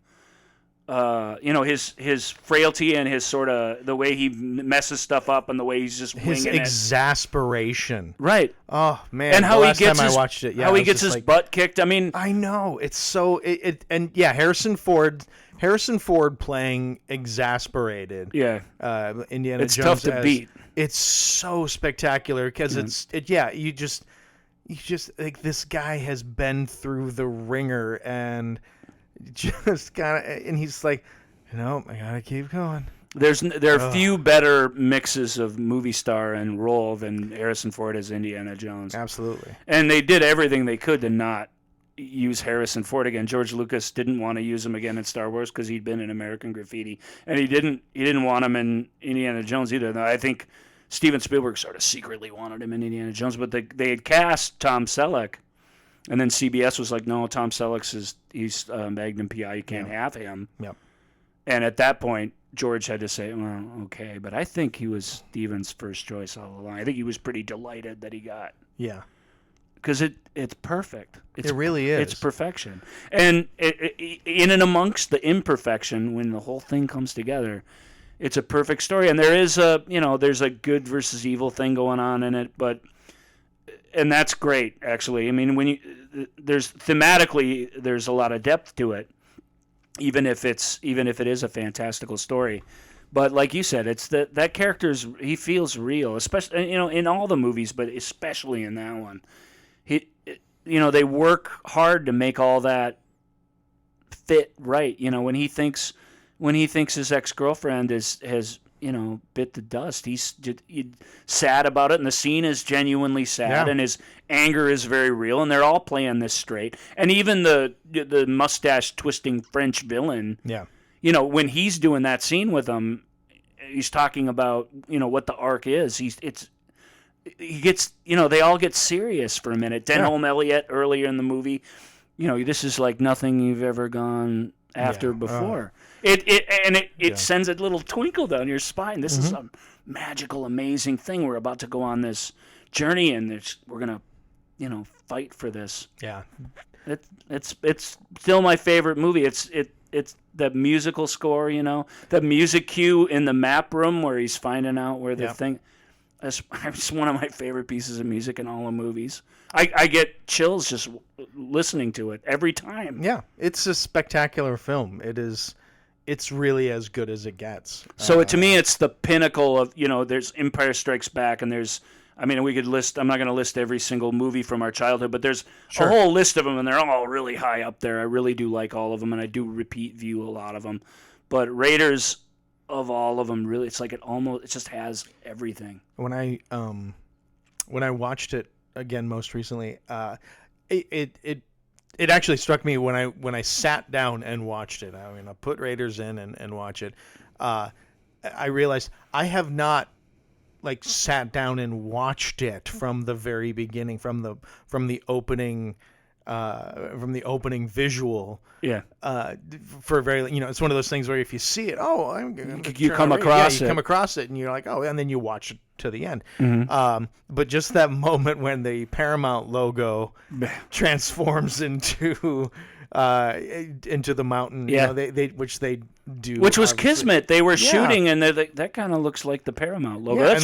his frailty and his sort of the way he messes stuff up and the way he's just winging his exasperation. Right. Oh man. And how he gets I watched it, how he gets his butt kicked. I mean, I know it's so Harrison Ford playing exasperated. Yeah. Indiana it's Jones. It's tough to beat. It's so spectacular because you just like this guy has been through the ringer and just kind of, and he's like, I gotta keep going. There are few better mixes of movie star and role than Harrison Ford as Indiana Jones. Absolutely. And they did everything they could to not use Harrison Ford again. George Lucas didn't want to use him again in Star Wars because he'd been in American Graffiti, and he didn't want him in Indiana Jones either. Now, I think Steven Spielberg sort of secretly wanted him in Indiana Jones, but they had cast Tom Selleck. And then CBS was like, no, Tom Selleck's he's Magnum PI. You can't have him. Yep. And at that point, George had to say, well, okay. But I think he was Steven's first choice all along. I think he was pretty delighted that he got. Yeah. Because it's perfect. It really is. It's perfection. And in and amongst the imperfection, when the whole thing comes together, it's a perfect story. And there is there's a good versus evil thing going on in it, and that's great, actually. I mean, there's a lot of depth to it, even if it is a fantastical story. But like you said, it's that he feels real, especially in all the movies, but especially in that one. They work hard to make all that fit right. When he thinks his ex-girlfriend has bit the dust. He's sad about it, and the scene is genuinely sad, and his anger is very real, and they're all playing this straight. And even the mustache twisting French villain, when he's doing that scene with them, he's talking about what the arc is. He gets they all get serious for a minute. Denholm Elliott earlier in the movie, this is like nothing you've ever gone after before. It sends a little twinkle down your spine. This is a magical, amazing thing. We're about to go on this journey, and we're gonna, fight for this. Yeah, it's still my favorite movie. It's the musical score. The music cue in the map room where he's finding out where the thing. It's one of my favorite pieces of music in all the movies. I get chills just listening to it every time. Yeah, it's a spectacular film. It's really as good as it gets. So to me, it's the pinnacle of, there's Empire Strikes Back, and we could list, I'm not going to list every single movie from our childhood, but there's a whole list of them, and they're all really high up there. I really do like all of them, and I do repeat view a lot of them. But Raiders, of all of them, really, it's like it just has everything. When I watched it again most recently, it actually struck me when I sat down and watched it. I put Raiders in and watch it. I realized I have not sat down and watched it from the very beginning, from the opening visual. Yeah. For very, it's one of those things where if you see it, you come across it, and you're like, and then you watch it to the end. Mm-hmm. But just that moment when the Paramount logo transforms into the mountain, which they do, which was kismet. They were shooting, and that kind of looks like the Paramount logo. Yeah,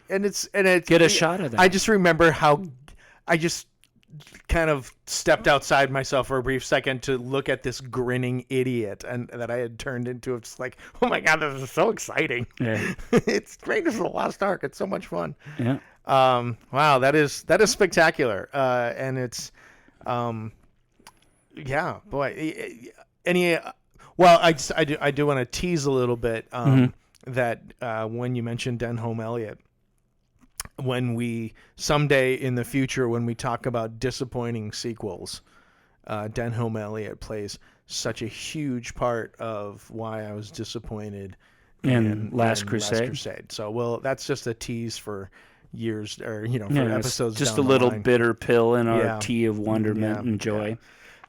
and it's get a shot of that. I just remember how I just kind of stepped outside myself for a brief second to look at this grinning idiot and that I had turned into. It's like, oh my God, this is so exciting. Yeah. It's great as the Lost Ark. It's so much fun. Yeah. Wow, that is spectacular. And it's boy. I do want to tease a little bit that when you mentioned Denholm Elliott, when we someday in the future, when we talk about disappointing sequels, Denholm Elliott plays such a huge part of why I was disappointed in Last Crusade. So, that's just a tease for years, or for episodes. Just down a little the line. Bitter pill in our tea of wonderment and joy.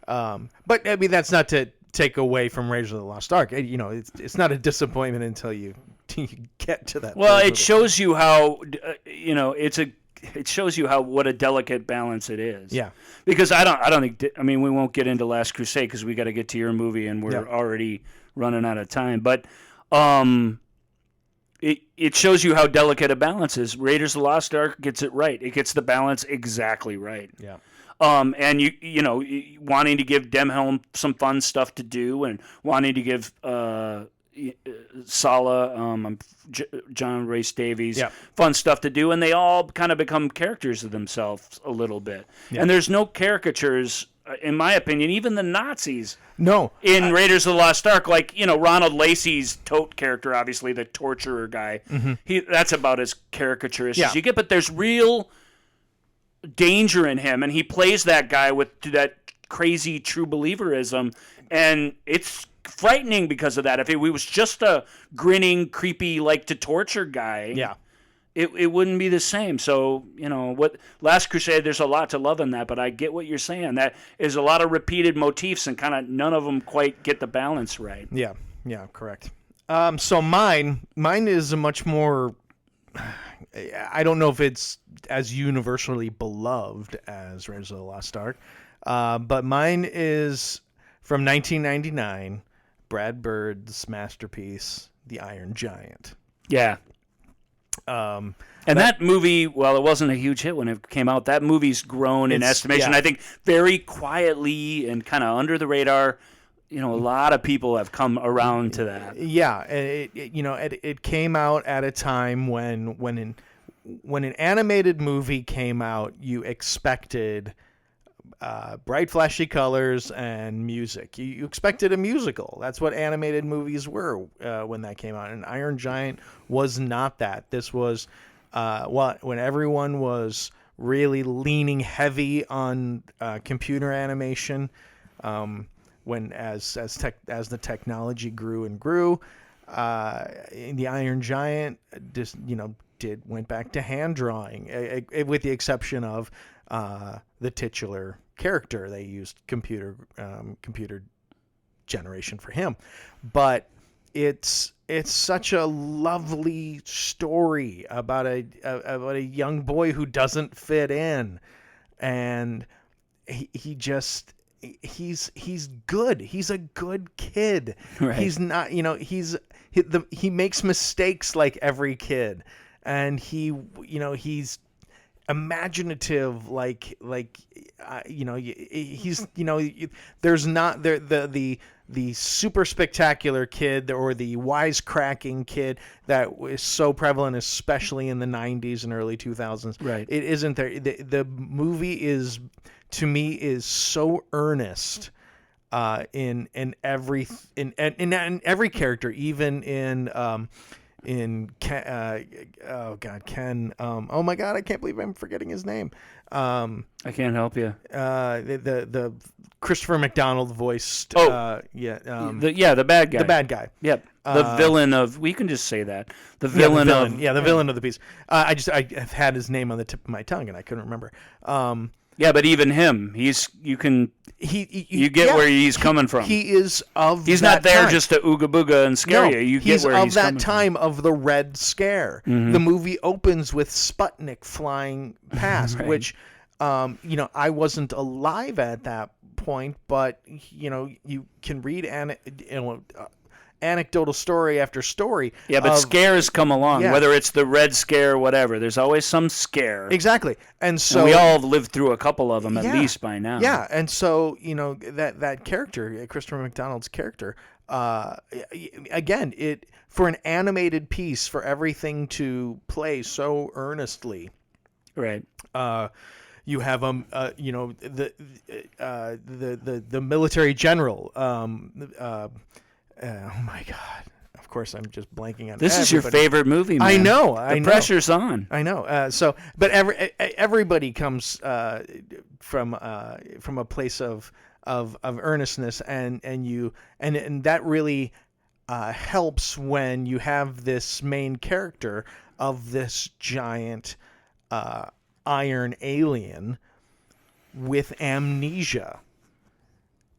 Yeah. But that's not to take away from Raiders of the Lost Ark. It's not a disappointment until you get to that. Well, it shows you how it shows you what a delicate balance it is. Yeah. Because I don't think we won't get into Last Crusade because we got to get to your movie and we're already running out of time. But it shows you how delicate a balance is. Raiders of the Lost Ark gets it right. It gets the balance exactly right. Yeah. And you wanting to give Denholm some fun stuff to do, and wanting to give Sala, John Rhys Davies, fun stuff to do, and they all kind of become characters of themselves a little bit. Yeah. And there's no caricatures, in my opinion, even the Nazis. No. In Raiders of the Lost Ark, like, Ronald Lacey's Tote character, obviously the torturer guy, that's about as caricaturish as you get, but there's real danger in him, and he plays that guy with that crazy true believerism, and it's frightening because of that. If he was just a grinning, creepy, like to torture guy, it wouldn't be the same. So, what Last Crusade, there's a lot to love in that, but I get what you're saying. That is a lot of repeated motifs, and kind of none of them quite get the balance right. Yeah, correct. So mine is a much more, I don't know if it's as universally beloved as Raiders of the Lost Ark, but mine is from 1999, Brad Bird's masterpiece, The Iron Giant. Yeah. And that movie, well, it wasn't a huge hit when it came out. That movie's grown in estimation. I think very quietly and kind of under the radar. A lot of people have come around to that. Yeah, it came out at a time when an animated movie came out, you expected bright, flashy colors and music. You expected a musical. That's what animated movies were when that came out. And Iron Giant was not that. This was when everyone was really leaning heavy on computer animation. When as the technology grew and grew, the Iron Giant just went back to hand drawing, with the exception of the titular character. They used computer generation for him, but it's such a lovely story about a young boy who doesn't fit in, and he's good. He's a good kid. Right. He's not, he makes mistakes like every kid, and he's imaginative, there's not the super spectacular kid or the wisecracking kid that was so prevalent, especially in the 90s and early 2000s. Right. It isn't there. The movie is, to me, is so earnest in every character, even in Ken. Oh my God, I can't believe I'm forgetting his name. I can't help you. The Christopher McDonald voiced. The bad guy. The bad guy. Yep. The villain of. We can just say that. The villain of. The villain of the piece. I have had his name on the tip of my tongue and I couldn't remember. Yeah, but even him, you get where he's coming from. He is of. He's that not there time. just to ooga booga and scare you. You get where he's coming from. He's of that time of the Red Scare. Mm-hmm. The movie opens with Sputnik flying past, Right. which, I wasn't alive at that point, but you can read anecdotal story after story. Yeah, but scares come along, Yeah. whether it's the Red Scare or whatever. There's always some scare. Exactly, and so we all have lived through a couple of them at least by now. Yeah, and so that character, Christopher McDonald's character, again, for an animated piece, for everything to play so earnestly, Right. you have the military general. Oh my God! Of course, I'm just blanking on. This is your favorite movie, man. I know. The pressure's on. I know. But everybody comes from a place of earnestness, and that really helps when you have this main character of this giant iron alien with amnesia.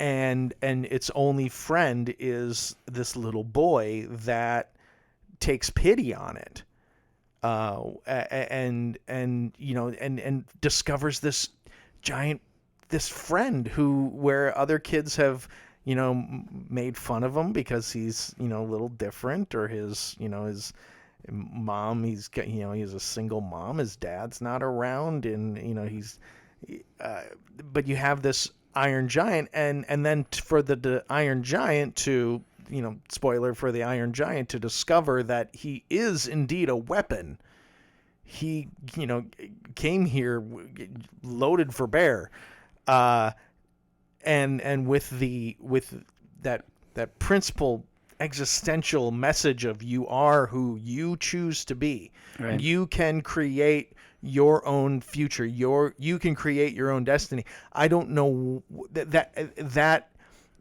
And its only friend is this little boy that takes pity on it, and discovers this friend where other kids have made fun of him because he's a little different, or his mom, he's a single mom, his dad's not around, and but you have this Iron Giant, and then for the Iron Giant to, spoiler for the Iron Giant, to discover that he is indeed a weapon. He, came here loaded for bear, and with that principal existential message of you are who you choose to be. Right. You can create your own future. You can create your own destiny. I don't know, that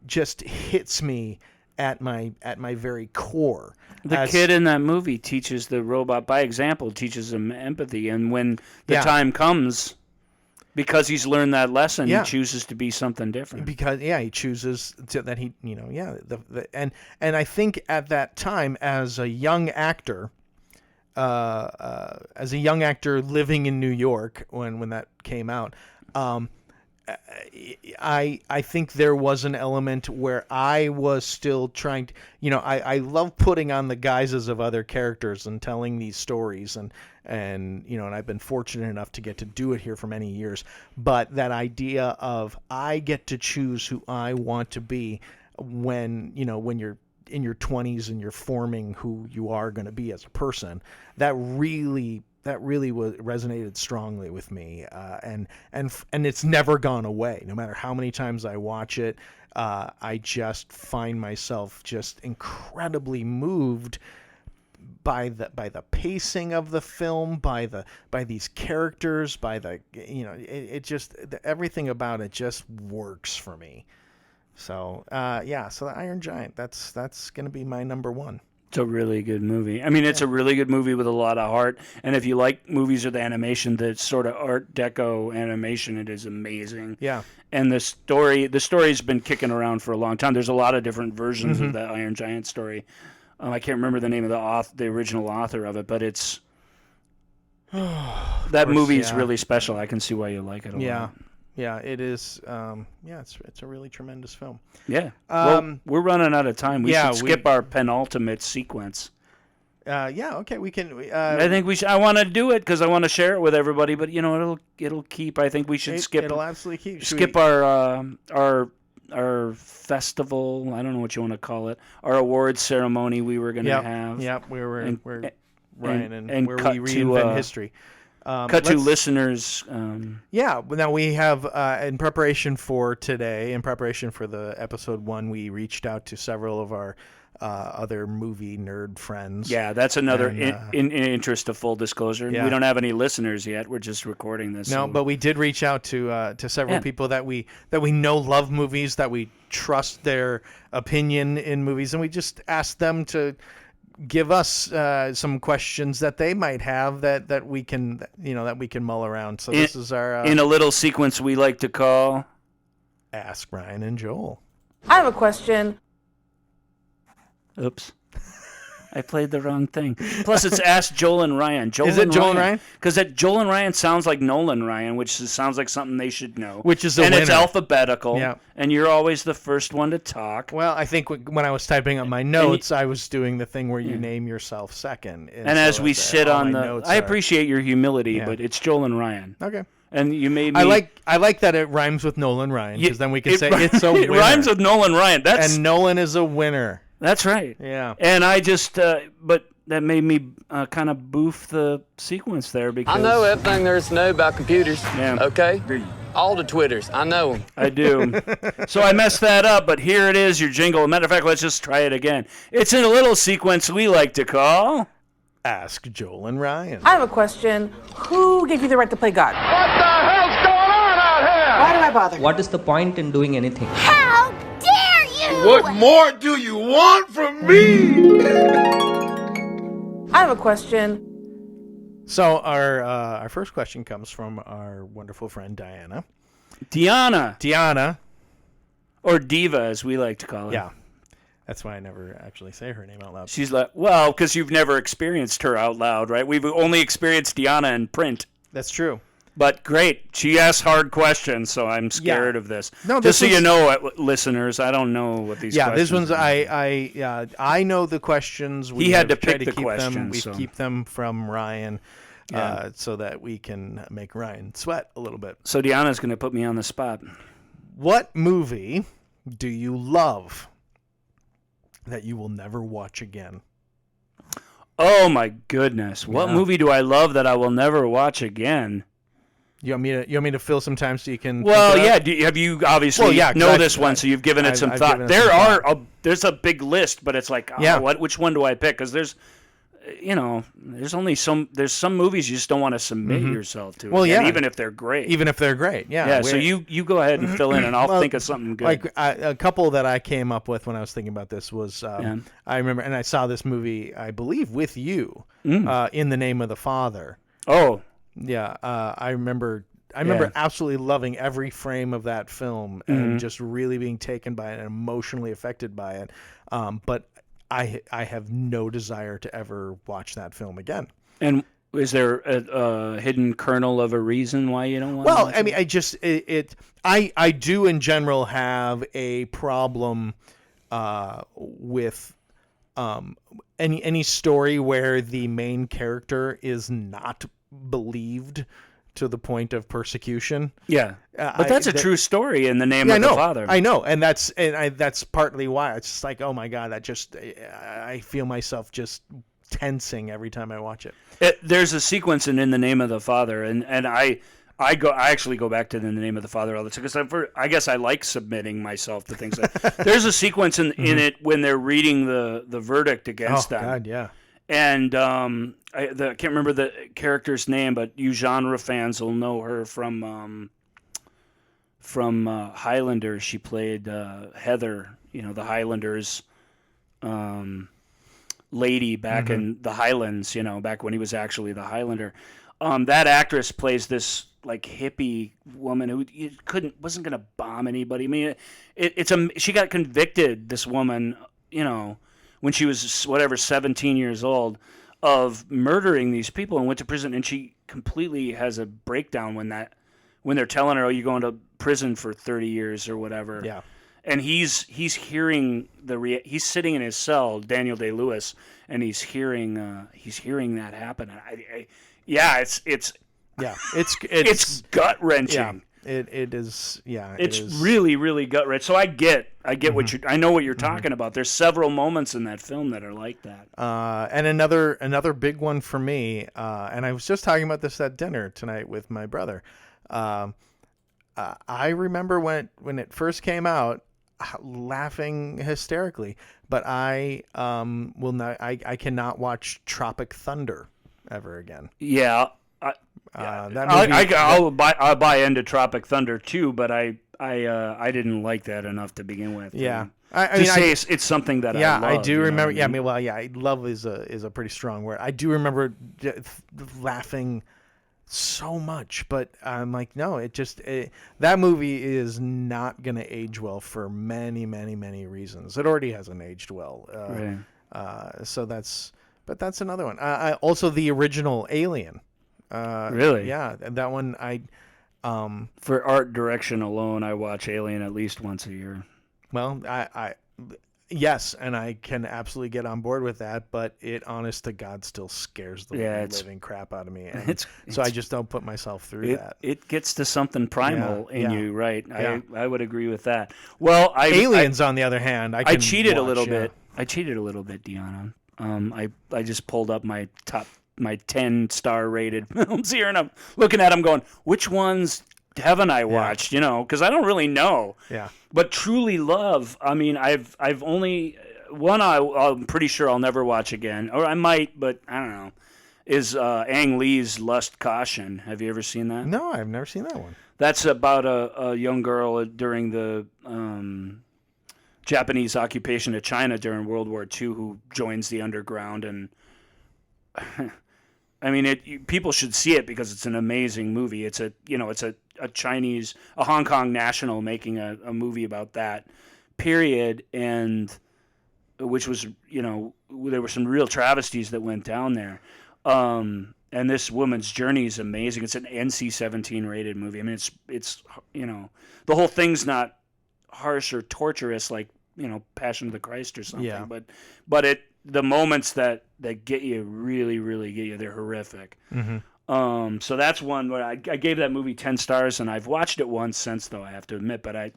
just hits me at my very core. The kid in that movie teaches the robot, by example, teaches him empathy, and when the time comes, because he's learned that lesson, he chooses to be something different. Because he chooses that he and I think at that time, as a young actor. As a young actor living in New York when that came out, I think there was an element where I was still trying to, I love putting on the guises of other characters and telling these stories, and I've been fortunate enough to get to do it here for many years. But that idea of I get to choose who I want to be when you're in your 20s and you're forming who you are going to be as a person, that really really resonated strongly with me, and it's never gone away. No matter how many times I watch it, I just find myself just incredibly moved by the pacing of the film, by these characters, by it just everything about it just works for me. So so the Iron Giant, that's going to be my number one. It's a really good movie. I mean, it's a really good movie with a lot of heart. And if you like movies with animation, the sort of Art Deco animation, it is amazing. Yeah. And the story's been kicking around for a long time. There's a lot of different versions of the Iron Giant story. I can't remember the name of the original author of it, but it's that movie is really special. I can see why you like it a lot. Yeah, it is. It's a really tremendous film. Yeah. Well, we're running out of time. We should skip our penultimate sequence. Okay, we can. I think we should. I want to do it because I want to share it with everybody. But it'll keep. I think we should skip. It'll absolutely keep. Skip our festival. I don't know what you want to call it. Our awards ceremony we were going to have. Yep. We're and where cut we reinvent history. Cut to listeners. Now we have, in preparation for today, in preparation for the episode 1, we reached out to several of our other movie nerd friends. Yeah, that's another in interest of full disclosure. Yeah. We don't have any listeners yet. We're just recording this. No, but we did reach out to several people that we know love movies, that we trust their opinion in movies, and we just asked them to give us some questions that they might have that we can mull around. So this is our in a little sequence we like to call Ask Ryan and Joel. I have a question. Oops. I played the wrong thing. Plus, it's Ask Joel and Ryan. Is it Joel and Ryan? Because Joel and Ryan sounds like Nolan Ryan, which sounds like something they should know. Which is and winner. It's alphabetical. Yeah. And you're always the first one to talk. Well, I think when I was typing up my notes, I was doing the thing where you name yourself second. And so as we sit on I appreciate your humility, but it's Joel and Ryan. Okay. And you made me. I like that it rhymes with Nolan Ryan, because then we can say it's a winner. It rhymes with Nolan Ryan. And Nolan is a winner. That's right. Yeah. And I just, but that made me kind of boof the sequence there because I know everything there is to know about computers. Yeah. Okay? All the Twitters. I know them. I do. So I messed that up, but here it is, your jingle. Matter of fact, let's just try it again. It's in a little sequence we like to call Ask Joel and Ryan. I have a question. Who gave you the right to play God? What the hell's going on out here? Why do I bother? What is the point in doing anything? How dare you! What more do you want from me? I have a question. So our first question comes from our wonderful friend Diana. Diana. Or Diva, as we like to call her. Yeah. That's why I never actually say her name out loud. She's like, well, because you've never experienced her out loud, right? We've only experienced Diana in print. That's true. But great. She asks hard questions, so I'm scared of this. No, just so you know, listeners, I don't know what these questions this one's are. I know the questions. He had to pick the questions. We keep them from Ryan so that we can make Ryan sweat a little bit. So Deanna's going to put me on the spot. What movie do you love that you will never watch again? Oh my goodness. What movie do I love that I will never watch again? You want me to fill some time so you can? Well, yeah. Have you obviously know this one, so you've given it some thought? There's a big list, but it's like, which one do I pick? Because there's some movies you just don't want to submit yourself to. Well, yeah, even if they're great. Yeah. So you go ahead and fill in, and I'll think of something good. Like a couple that I came up with when I was thinking about this was I remember, and I saw this movie, I believe, with you, In the Name of the Father. Oh. Yeah, I remember absolutely loving every frame of that film and just really being taken by it and emotionally affected by it. But I have no desire to ever watch that film again. And is there a hidden kernel of a reason why you don't want to watch I mean, I do in general have a problem with any story where the main character is not believed to the point of persecution. Yeah, but that's a true story in the name of the Father. I know, and that's partly why it's just like, oh my God, I feel myself just tensing every time I watch it. There's a sequence in The Name of the Father, and I actually go back to the Name of the Father all the time because I guess I like submitting myself to things. There's a sequence in it when they're reading the verdict against them. Oh God, yeah. And I can't remember the character's name, but you genre fans will know her from Highlander. She played Heather, the Highlanders lady back in the Highlands, back when he was actually the Highlander. That actress plays this like hippie woman who wasn't going to bomb anybody. I mean, she got convicted, this woman, when she was 17 years old, of murdering these people and went to prison. And she completely has a breakdown when they're telling her, "Oh, you're going to prison for 30 years or whatever." Yeah. And he's hearing he's sitting in his cell, Daniel Day-Lewis, and he's hearing that happen. It's gut wrenching. Yeah, it is. Yeah, it's really, really gut wrenching. So I get I know what you're talking about. There's several moments in that film that are like that. And another big one for me. And I was just talking about this at dinner tonight with my brother. I remember when it first came out, laughing hysterically. But I will not. I cannot watch Tropic Thunder ever again. Yeah. That movie, I'll buy into Tropic Thunder too, but I didn't like that enough to begin with. Yeah, it's something that I love. I do remember. Yeah, love is a pretty strong word. I do remember laughing so much, but I'm like, no, that movie is not going to age well for many, many, many reasons. It already hasn't aged well. Right. So that's another one. Also the original Alien. Really? Yeah, that one for art direction alone, I watch Alien at least once a year. Well, yes, and I can absolutely get on board with that, but it, honest to God, still scares the living crap out of me. And so I just don't put myself through that. It gets to something primal in you, right? Yeah. I would agree with that. Well, Aliens, on the other hand, I cheated a little bit. I cheated a little bit, Deanna. I just pulled up my 10-star rated films here, and I'm looking at them going, which ones haven't I watched? Because I don't really know. Yeah. But Truly Love, I mean, I've only one I'm pretty sure I'll never watch again, or I might, but I don't know. Is Ang Lee's Lust Caution? Have you ever seen that? No, I've never seen that one. That's about a young girl during the Japanese occupation of China during World War II who joins the underground, and I mean, people should see it because it's an amazing movie. It's a Hong Kong national making a movie about that period, and which was, there were some real travesties that went down there. And this woman's journey is amazing. It's an NC-17 rated movie. I mean, it's the whole thing's not harsh or torturous like, Passion of the Christ or something. Yeah. But the moments that get you really, really get you, they're horrific. Mm-hmm. So that's one where I gave that movie 10 stars, and I've watched it once since, though, I have to admit, but I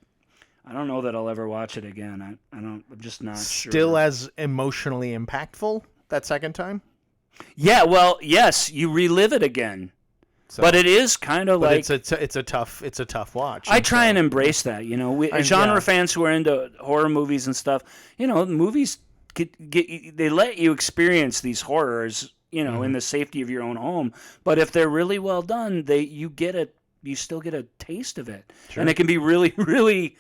don't know that I'll ever watch it again. I'm just not sure. Still as emotionally impactful that second time? Yeah, well, yes, you relive it again. So, but it is kind of like it's a tough watch. I try and embrace that, genre fans who are into horror movies and stuff. Movies they let you experience these horrors, in the safety of your own home. But if they're really well done, you still get a taste of it, and it can be really, really.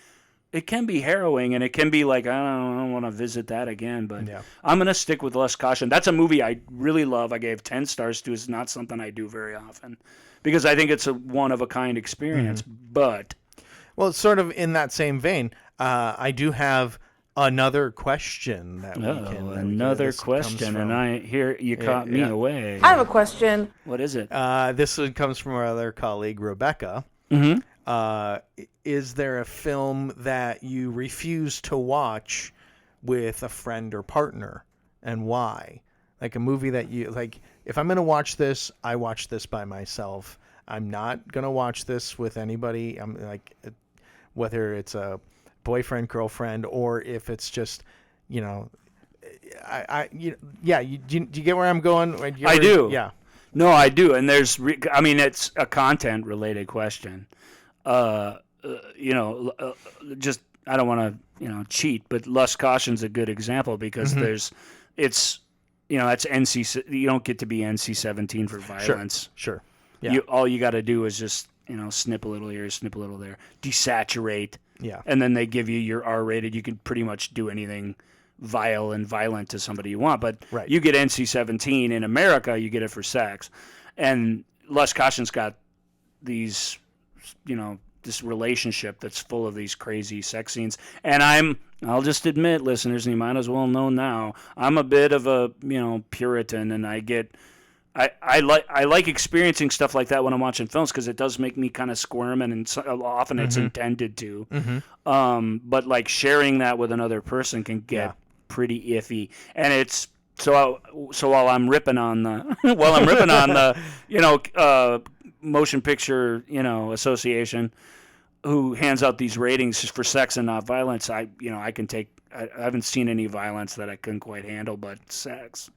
It can be harrowing, and it can be like, I don't want to visit that again, but I'm going to stick with Lust Caution. That's a movie I really love. I gave 10 stars to. It's not something I do very often because I think it's a one-of-a-kind experience. But well, sort of in that same vein, I do have another question that another question, and I hear you caught me away. I have a question. What is it? This one comes from our other colleague, Rebecca. Mm-hmm. Is there a film that you refuse to watch with a friend or partner, and why? Like a movie that you like. If I'm going to watch this, I watch this by myself. I'm not going to watch this with anybody. I'm like, whether it's a boyfriend, girlfriend, or if it's just, do you get where I'm going? I do. Yeah. No, I do, and it's a content-related question. Just I don't want to, cheat, but Lust Caution's a good example because it's NC. You don't get to be NC-17 for violence. Sure. Yeah. All you got to do is just snip a little here, snip a little there, desaturate. Yeah. And then they give you your R-rated. You can pretty much do anything vile and violent to somebody you want. But you get NC-17 in America, you get it for sex. And Lust Caution's got these, this relationship that's full of these crazy sex scenes. And I'll just admit, listeners, and you might as well know now, I'm a bit of a, Puritan, and I like experiencing stuff like that when I'm watching films because it does make me kind of squirm, and often it's intended to. But like sharing that with another person can get pretty iffy, and it's so while I'm ripping on the Motion Picture Association, who hands out these ratings for sex and not violence, I haven't seen any violence that I couldn't quite handle, but sex.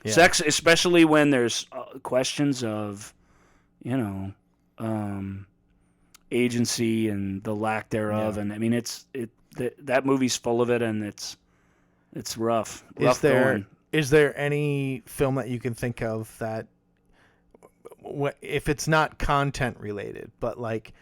Yeah. Sex, especially when there's questions of, agency and the lack thereof, and I mean that movie's full of it, and it's rough. Is there any film that you can think of that, if it's not content related, but like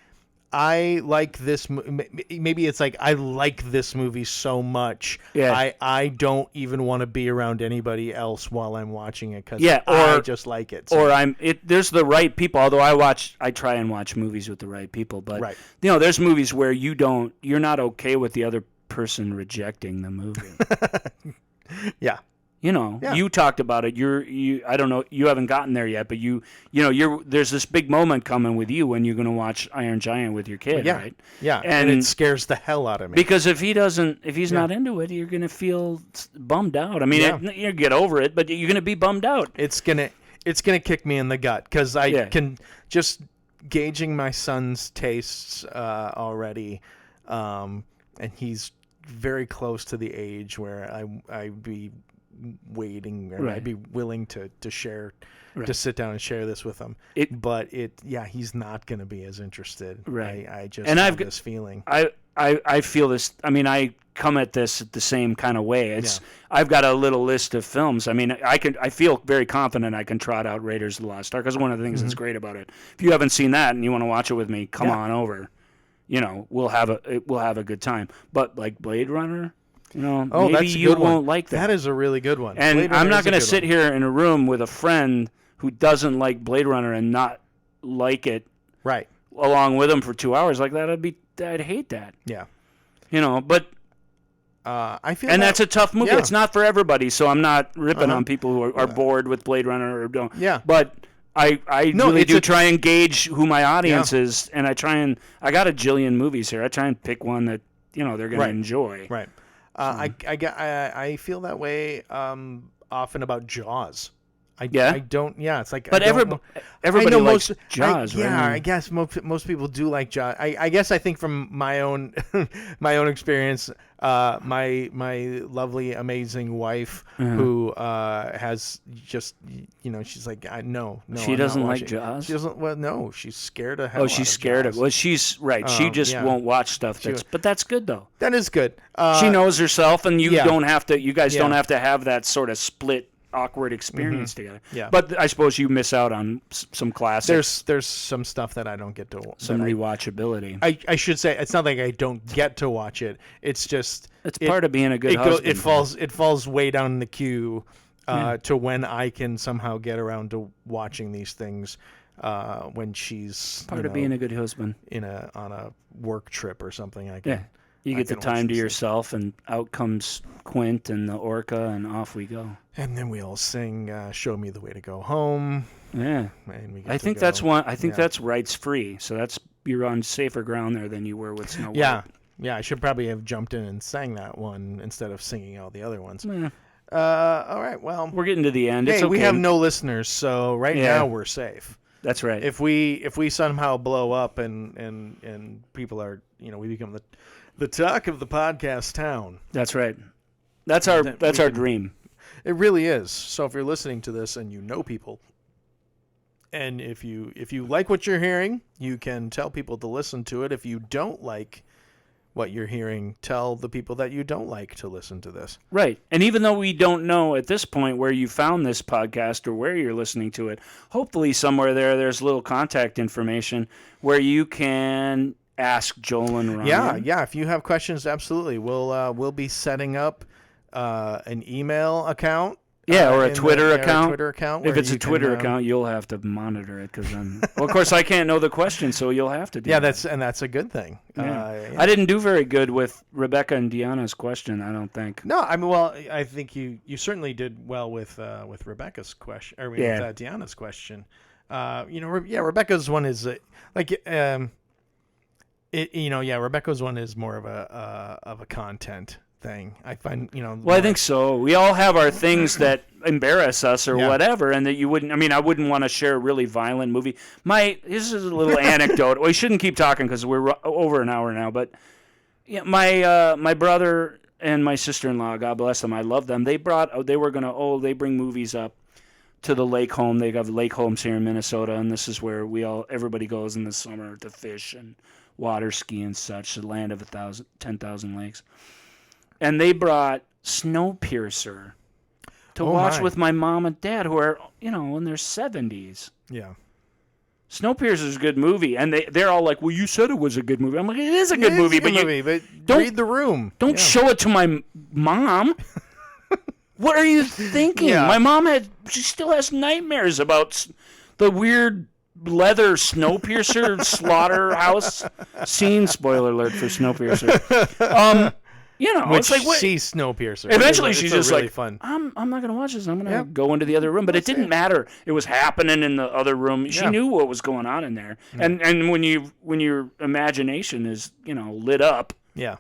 I like this, maybe it's like I like this movie so much, I don't even want to be around anybody else while I'm watching it because I just like it. So. Or there's the right people. Although I try and watch movies with the right people, but there's movies where you're not okay with the other person rejecting the movie. Yeah. You talked about it. I don't know. You haven't gotten there yet, but there's this big moment coming with you when you're going to watch Iron Giant with your kid, right? Yeah, and it scares the hell out of me because if he's not into it, you're going to feel bummed out. I mean, you get over it, but you're going to be bummed out. It's gonna kick me in the gut because I can just gauging my son's tastes already, and he's very close to the age where I'd be waiting, or I'd be willing to share, to sit down and share this with him. But he's not going to be as interested. Right. I just have this feeling. I feel this. I mean, I come at this the same kind of way. I've got a little list of films. I mean, I feel very confident I can trot out Raiders of the Lost Ark because one of the things that's great about it. If you haven't seen that and you want to watch it with me, come on over. We'll have a good time. But like Blade Runner. Maybe that's a you good won't one. like that. That is a really good one. And I'm not going to sit here in a room with a friend who doesn't like Blade Runner and not like it along with him for 2 hours like that. I'd hate that. Yeah. But I feel that's a tough movie. Yeah. It's not for everybody, so I'm not ripping on people who are bored with Blade Runner or don't. Yeah. But I really do try and gauge who my audience is, and I got a jillion movies here. I try and pick one that they're going to enjoy. Right. I feel that way often about Jaws. I don't. Yeah, it's like. But everybody likes Jaws, right? Yeah, I guess most people do like Jaws. I guess I think from my own experience, my lovely, amazing wife who has just she's like no. She doesn't like Jaws. She doesn't. Well, no, she's scared of hell. Oh, she's scared of. Well, she's right. She just won't watch stuff but that's good though. That is good. She knows herself, and you don't have to. You guys don't have to have that sort of split. Awkward experience together. Yeah. But I suppose you miss out on some classics. There's some stuff that I don't get to watch. Some rewatchability. I should say it's not like I don't get to watch it. It's just part of being a good husband. It falls way down the queue to when I can somehow get around to watching these things when she's part of being a good husband on a work trip or something. I can. Yeah. You get the time to yourself, and out comes Quint and the orca, and off we go. And then we all sing "Show Me the Way to Go Home." Yeah, and we I think that's one. I think that's rights free, so you're on safer ground there than you were with Snow White. Yeah. I should probably have jumped in and sang that one instead of singing all the other ones. Yeah. All right. Well, we're getting to the end. Hey, it's okay. We have no listeners, so now we're safe. That's right. If we somehow blow up and people are we become the talk of the podcast town. That's right. That's our dream. It really is. So if you're listening to this and you know people, and if you like what you're hearing, you can tell people to listen to it. If you don't like what you're hearing, tell the people that you don't like to listen to this. Right. And even though we don't know at this point where you found this podcast or where you're listening to it, hopefully somewhere there's little contact information where you can ask Joel and Ryan. Yeah. If you have questions, absolutely. We'll be setting up an email account. Yeah, or a Twitter account. Twitter account. If it's a Twitter account, you'll have to monitor it because well, of course, I can't know the question, so you'll have to do. Yeah, that. that's a good thing. Yeah. I didn't do very good with Rebecca and Deanna's question. I don't think. No, I mean, well, I think you certainly did well with Rebecca's question, with Deanna's question. Rebecca's one is Rebecca's one is more of a content thing. I find, Well, I think so. We all have our things that embarrass us or whatever, and that you wouldn't. I mean, I wouldn't want to share a really violent movie. This is a little anecdote. We shouldn't keep talking because we're over an hour now. But yeah, my brother and my sister-in-law, God bless them, I love them. They bring movies up to the lake home. They have lake homes here in Minnesota, and this is where everybody goes in the summer to fish and water ski and such. The land of 10,000 lakes. And they brought Snowpiercer to watch with my mom and dad, who are, in their 70s. Yeah. Snowpiercer is a good movie, and they're all like, "Well, you said it was a good movie." I'm like, "It is a good movie, but don't read the room. Don't show it to my mom." What are you thinking? Yeah. My mom she still has nightmares about the weird leather Snowpiercer slaughterhouse scene. Spoiler alert for Snowpiercer. Which it's like she's Snowpiercer. Eventually, she's just really like, fun. I'm not gonna watch this. I'm gonna go into the other room. But it didn't matter. It was happening in the other room. She knew what was going on in there. And when your imagination is lit up. Yeah.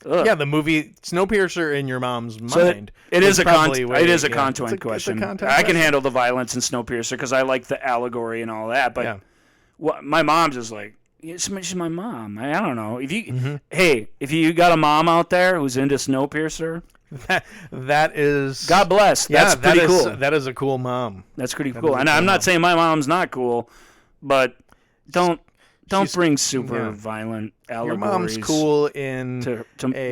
Ugh. Yeah, the movie Snowpiercer in your mom's mind. So it is a content It's question. a content I can question. handle the violence in Snowpiercer because I like the allegory and all that. But my mom's just like. She's my mom. I don't know. If you got a mom out there who's into Snowpiercer, that is God bless. That's pretty cool. That is a cool mom. That's pretty cool. And I'm not saying my mom's not cool, but don't bring super violent allegories. Your mom's cool to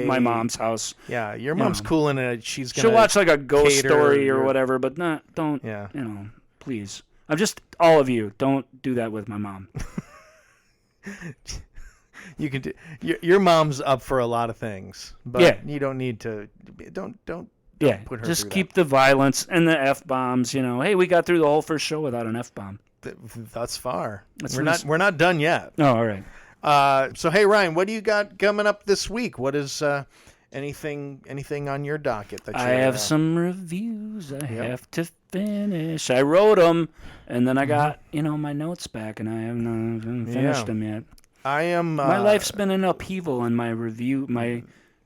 my mom's house. Yeah, your mom's cool in it. She'll watch like a ghost story or whatever, but don't. Yeah. Please. I'm just all of you. Don't do that with my mom. You can do, your mom's up for a lot of things, but you don't need to. Don't put her just through keep the violence and the F-bombs. Hey, we got through the whole first show without an F-bomb. Thus far, we're not done yet. Oh, all right. So hey, Ryan, what do you got coming up this week? What is anything on your docket that I have some reviews I have to finish. I wrote them, and then I got my notes back, and I haven't finished them yet. I am. My life's been an upheaval in my review.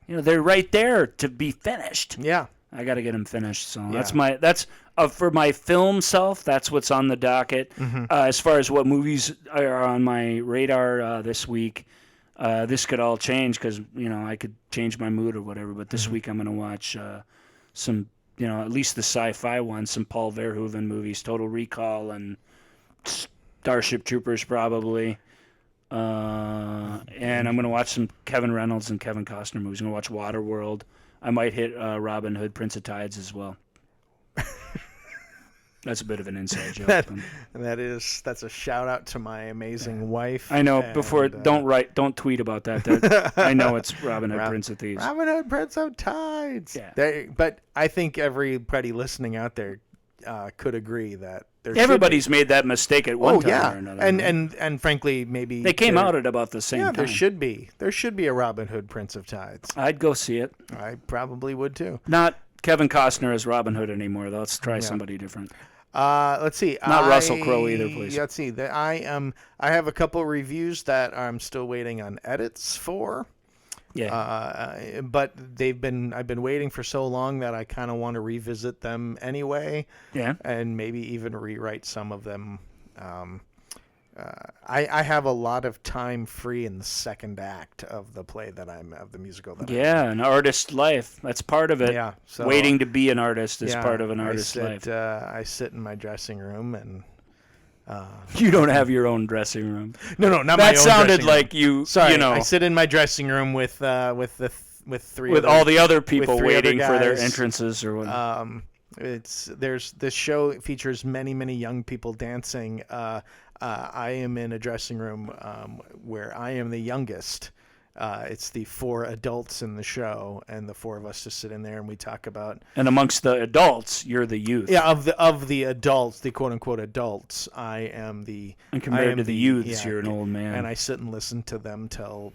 They're right there to be finished. Yeah, I got to get them finished. So that's for my film self. That's what's on the docket. As far as what movies are on my radar this week. This could all change because, I could change my mood or whatever. But this week I'm going to watch some, at least the sci-fi ones, some Paul Verhoeven movies, Total Recall and Starship Troopers probably. And I'm going to watch some Kevin Reynolds and Kevin Costner movies. I'm going to watch Waterworld. I might hit Robin Hood, Prince of Tides as well. That's a bit of an inside joke. That's a shout out to my amazing wife. I know. Don't tweet about that. I know it's Robin Hood, Prince of Thieves. Robin Hood, Prince of Tides. Yeah. But I think everybody listening out there could agree that everybody's made that mistake at one time or another. And frankly, maybe they came out at about the same time. There should be a Robin Hood, Prince of Tides. I'd go see it. I probably would too. Not Kevin Costner as Robin Hood anymore. Let's try somebody different. Let's see. Not Russell Crowe either, please. Let's see. I have a couple reviews that I'm still waiting on edits for. Yeah. But I've been waiting for so long that I kind of want to revisit them anyway. Yeah. And maybe even rewrite some of them. I have a lot of time free in the second act of the play of the musical that an artist's life. That's part of it. Yeah, so, waiting to be an artist is part of an artist's life. I sit in my dressing room and. You don't have your own dressing room. No, not my own. That sounded dressing like room. you. Sorry, you know, I sit in my dressing room with all the other people waiting for their guys. entrances or what. This show features many young people dancing. I am in a dressing room where I am the youngest. It's the 4 adults in the show, and the 4 of us just sit in there and we talk about. And amongst the adults, you're the youth. Yeah, of the adults, the quote unquote adults, I am the. And compared to the youths, you're an old man. And I sit and listen to them tell,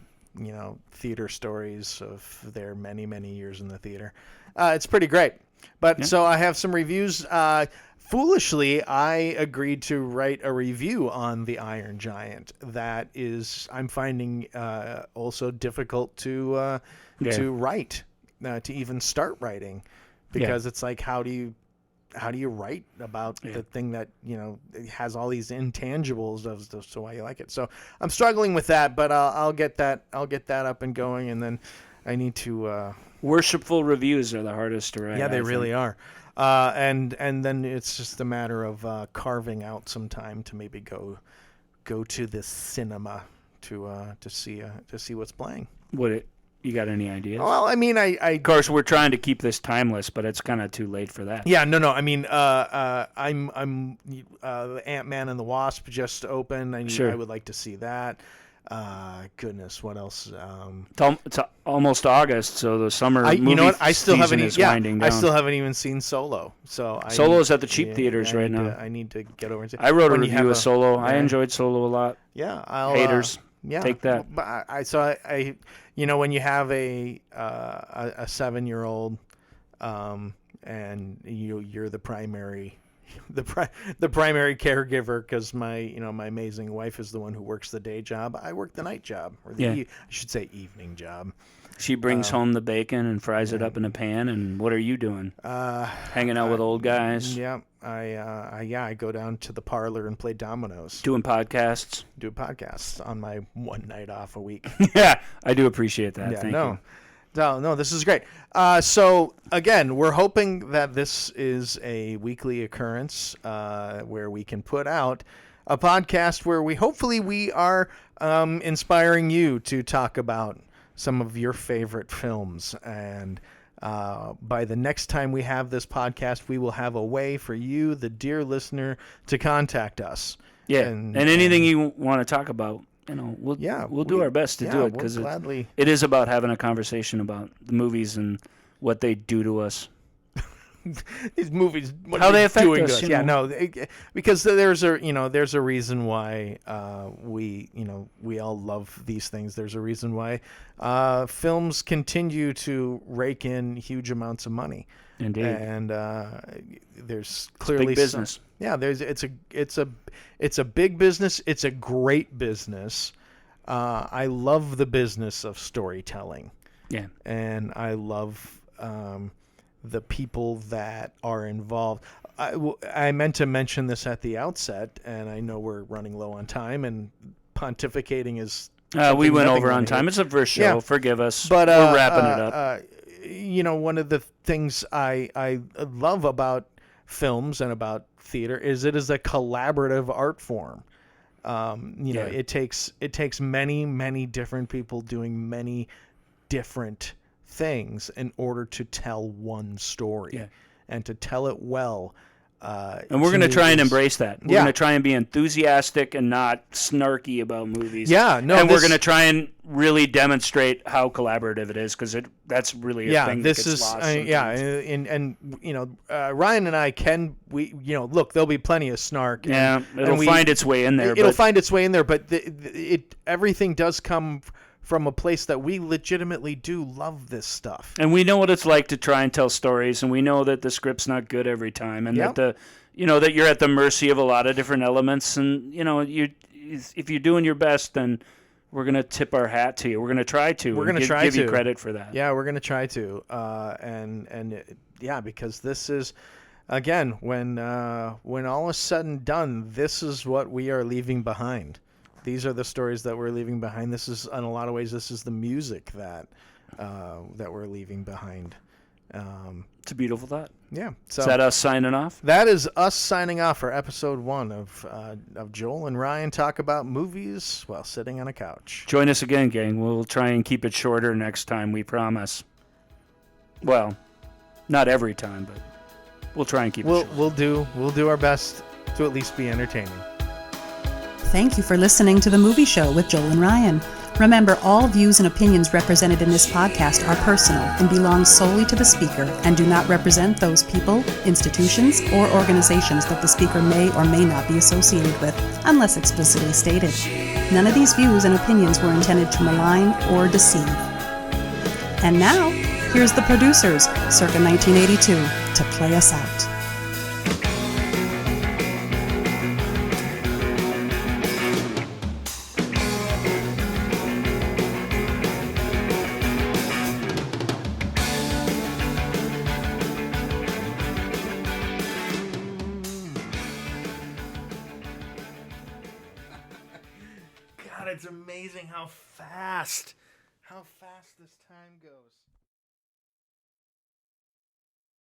theater stories of their many years in the theater. It's pretty great. But so I have some reviews. Foolishly, I agreed to write a review on The Iron Giant. That is, I'm finding also difficult to write, to even start writing, because it's like, how do you write about the thing that it has all these intangibles of so why you like it? So I'm struggling with that, but I'll get that up and going, and then I need to. Worshipful reviews are the hardest to write. Yeah, they really are. And then it's just a matter of carving out some time to maybe go to the cinema to see what's playing. You got any ideas? Well, I mean, of course, we're trying to keep this timeless, but it's kind of too late for that. Yeah, no. I mean, I'm the Ant-Man and the Wasp just opened. I would like to see that. Goodness, what else? It's almost August, so the summer movie season is winding down. I still haven't even seen Solo. So Solo's at the cheap theaters right now. I need to get over and see. I wrote a review of Solo. I enjoyed Solo a lot. Yeah, haters. Take that. But I when you have a 7-year-old, and you're the primary. The primary caregiver, because my amazing wife is the one who works the day job. I work the night job, or I should say evening job. She brings home the bacon and fries it up in a pan. And what are you doing? Hanging out with old guys. Yeah, I go down to the parlor and play dominoes. Doing podcasts. Do podcasts on my one night off a week. Yeah, I do appreciate that. Thank you. No, this is great. So, again, we're hoping that this is a weekly occurrence where we can put out a podcast where hopefully we are inspiring you to talk about some of your favorite films. And by the next time we have this podcast, we will have a way for you, the dear listener, to contact us. Yeah, and anything you want to talk about. We'll do our best to do it, because it is about having a conversation about the movies and what they do to us. These movies, how they affect us. Because there's a reason why we all love these things. There's a reason why films continue to rake in huge amounts of money. Indeed. And there's clearly big business. It's a big business. It's a great business. I love the business of storytelling. Yeah. And I love the people that are involved. I meant to mention this at the outset, and I know we're running low on time, and pontificating is. We went over on time. It's a first show. Yeah. Forgive us. But we're wrapping it up. One of the things I love about films and about theater is it is a collaborative art form. It takes many different people doing many different things in order to tell one story, and to tell it well. And we're going to try and embrace that. We're going to try and be enthusiastic and not snarky about movies. Yeah, no. And we're going to try and really demonstrate how collaborative it is, because that's really a thing that gets lost. Ryan and I look, there'll be plenty of snark. It'll find its way in there. It'll find its way in there, but everything does come from a place that we legitimately do love this stuff. And we know what it's like to try and tell stories, and we know that the script's not good every time, and that that you're at the mercy of a lot of different elements, and if you're doing your best, then we're going to tip our hat to you. We're going to try to. We're going to give you credit for that. Yeah, we're going to try to. Because this is again, when all is said and done, this is what we are leaving behind. These are the stories that we're leaving behind. This is, in a lot of ways, this is the music that we're leaving behind. It's a beautiful thought. Yeah. So is that us signing off? That is us signing off for episode 1 of Joel and Ryan talk about movies while sitting on a couch. Join us again, gang. We'll try and keep it shorter next time, we promise. Well, not every time, but we'll try and keep it short. We'll do our best to at least be entertaining. Thank you for listening to The Movie Show with Joel and Ryan. Remember, all views and opinions represented in this podcast are personal and belong solely to the speaker and do not represent those people, institutions, or organizations that the speaker may or may not be associated with, unless explicitly stated. None of these views and opinions were intended to malign or deceive. And now, here's the producers, circa 1982, to play us out. God, it's amazing how fast this time goes.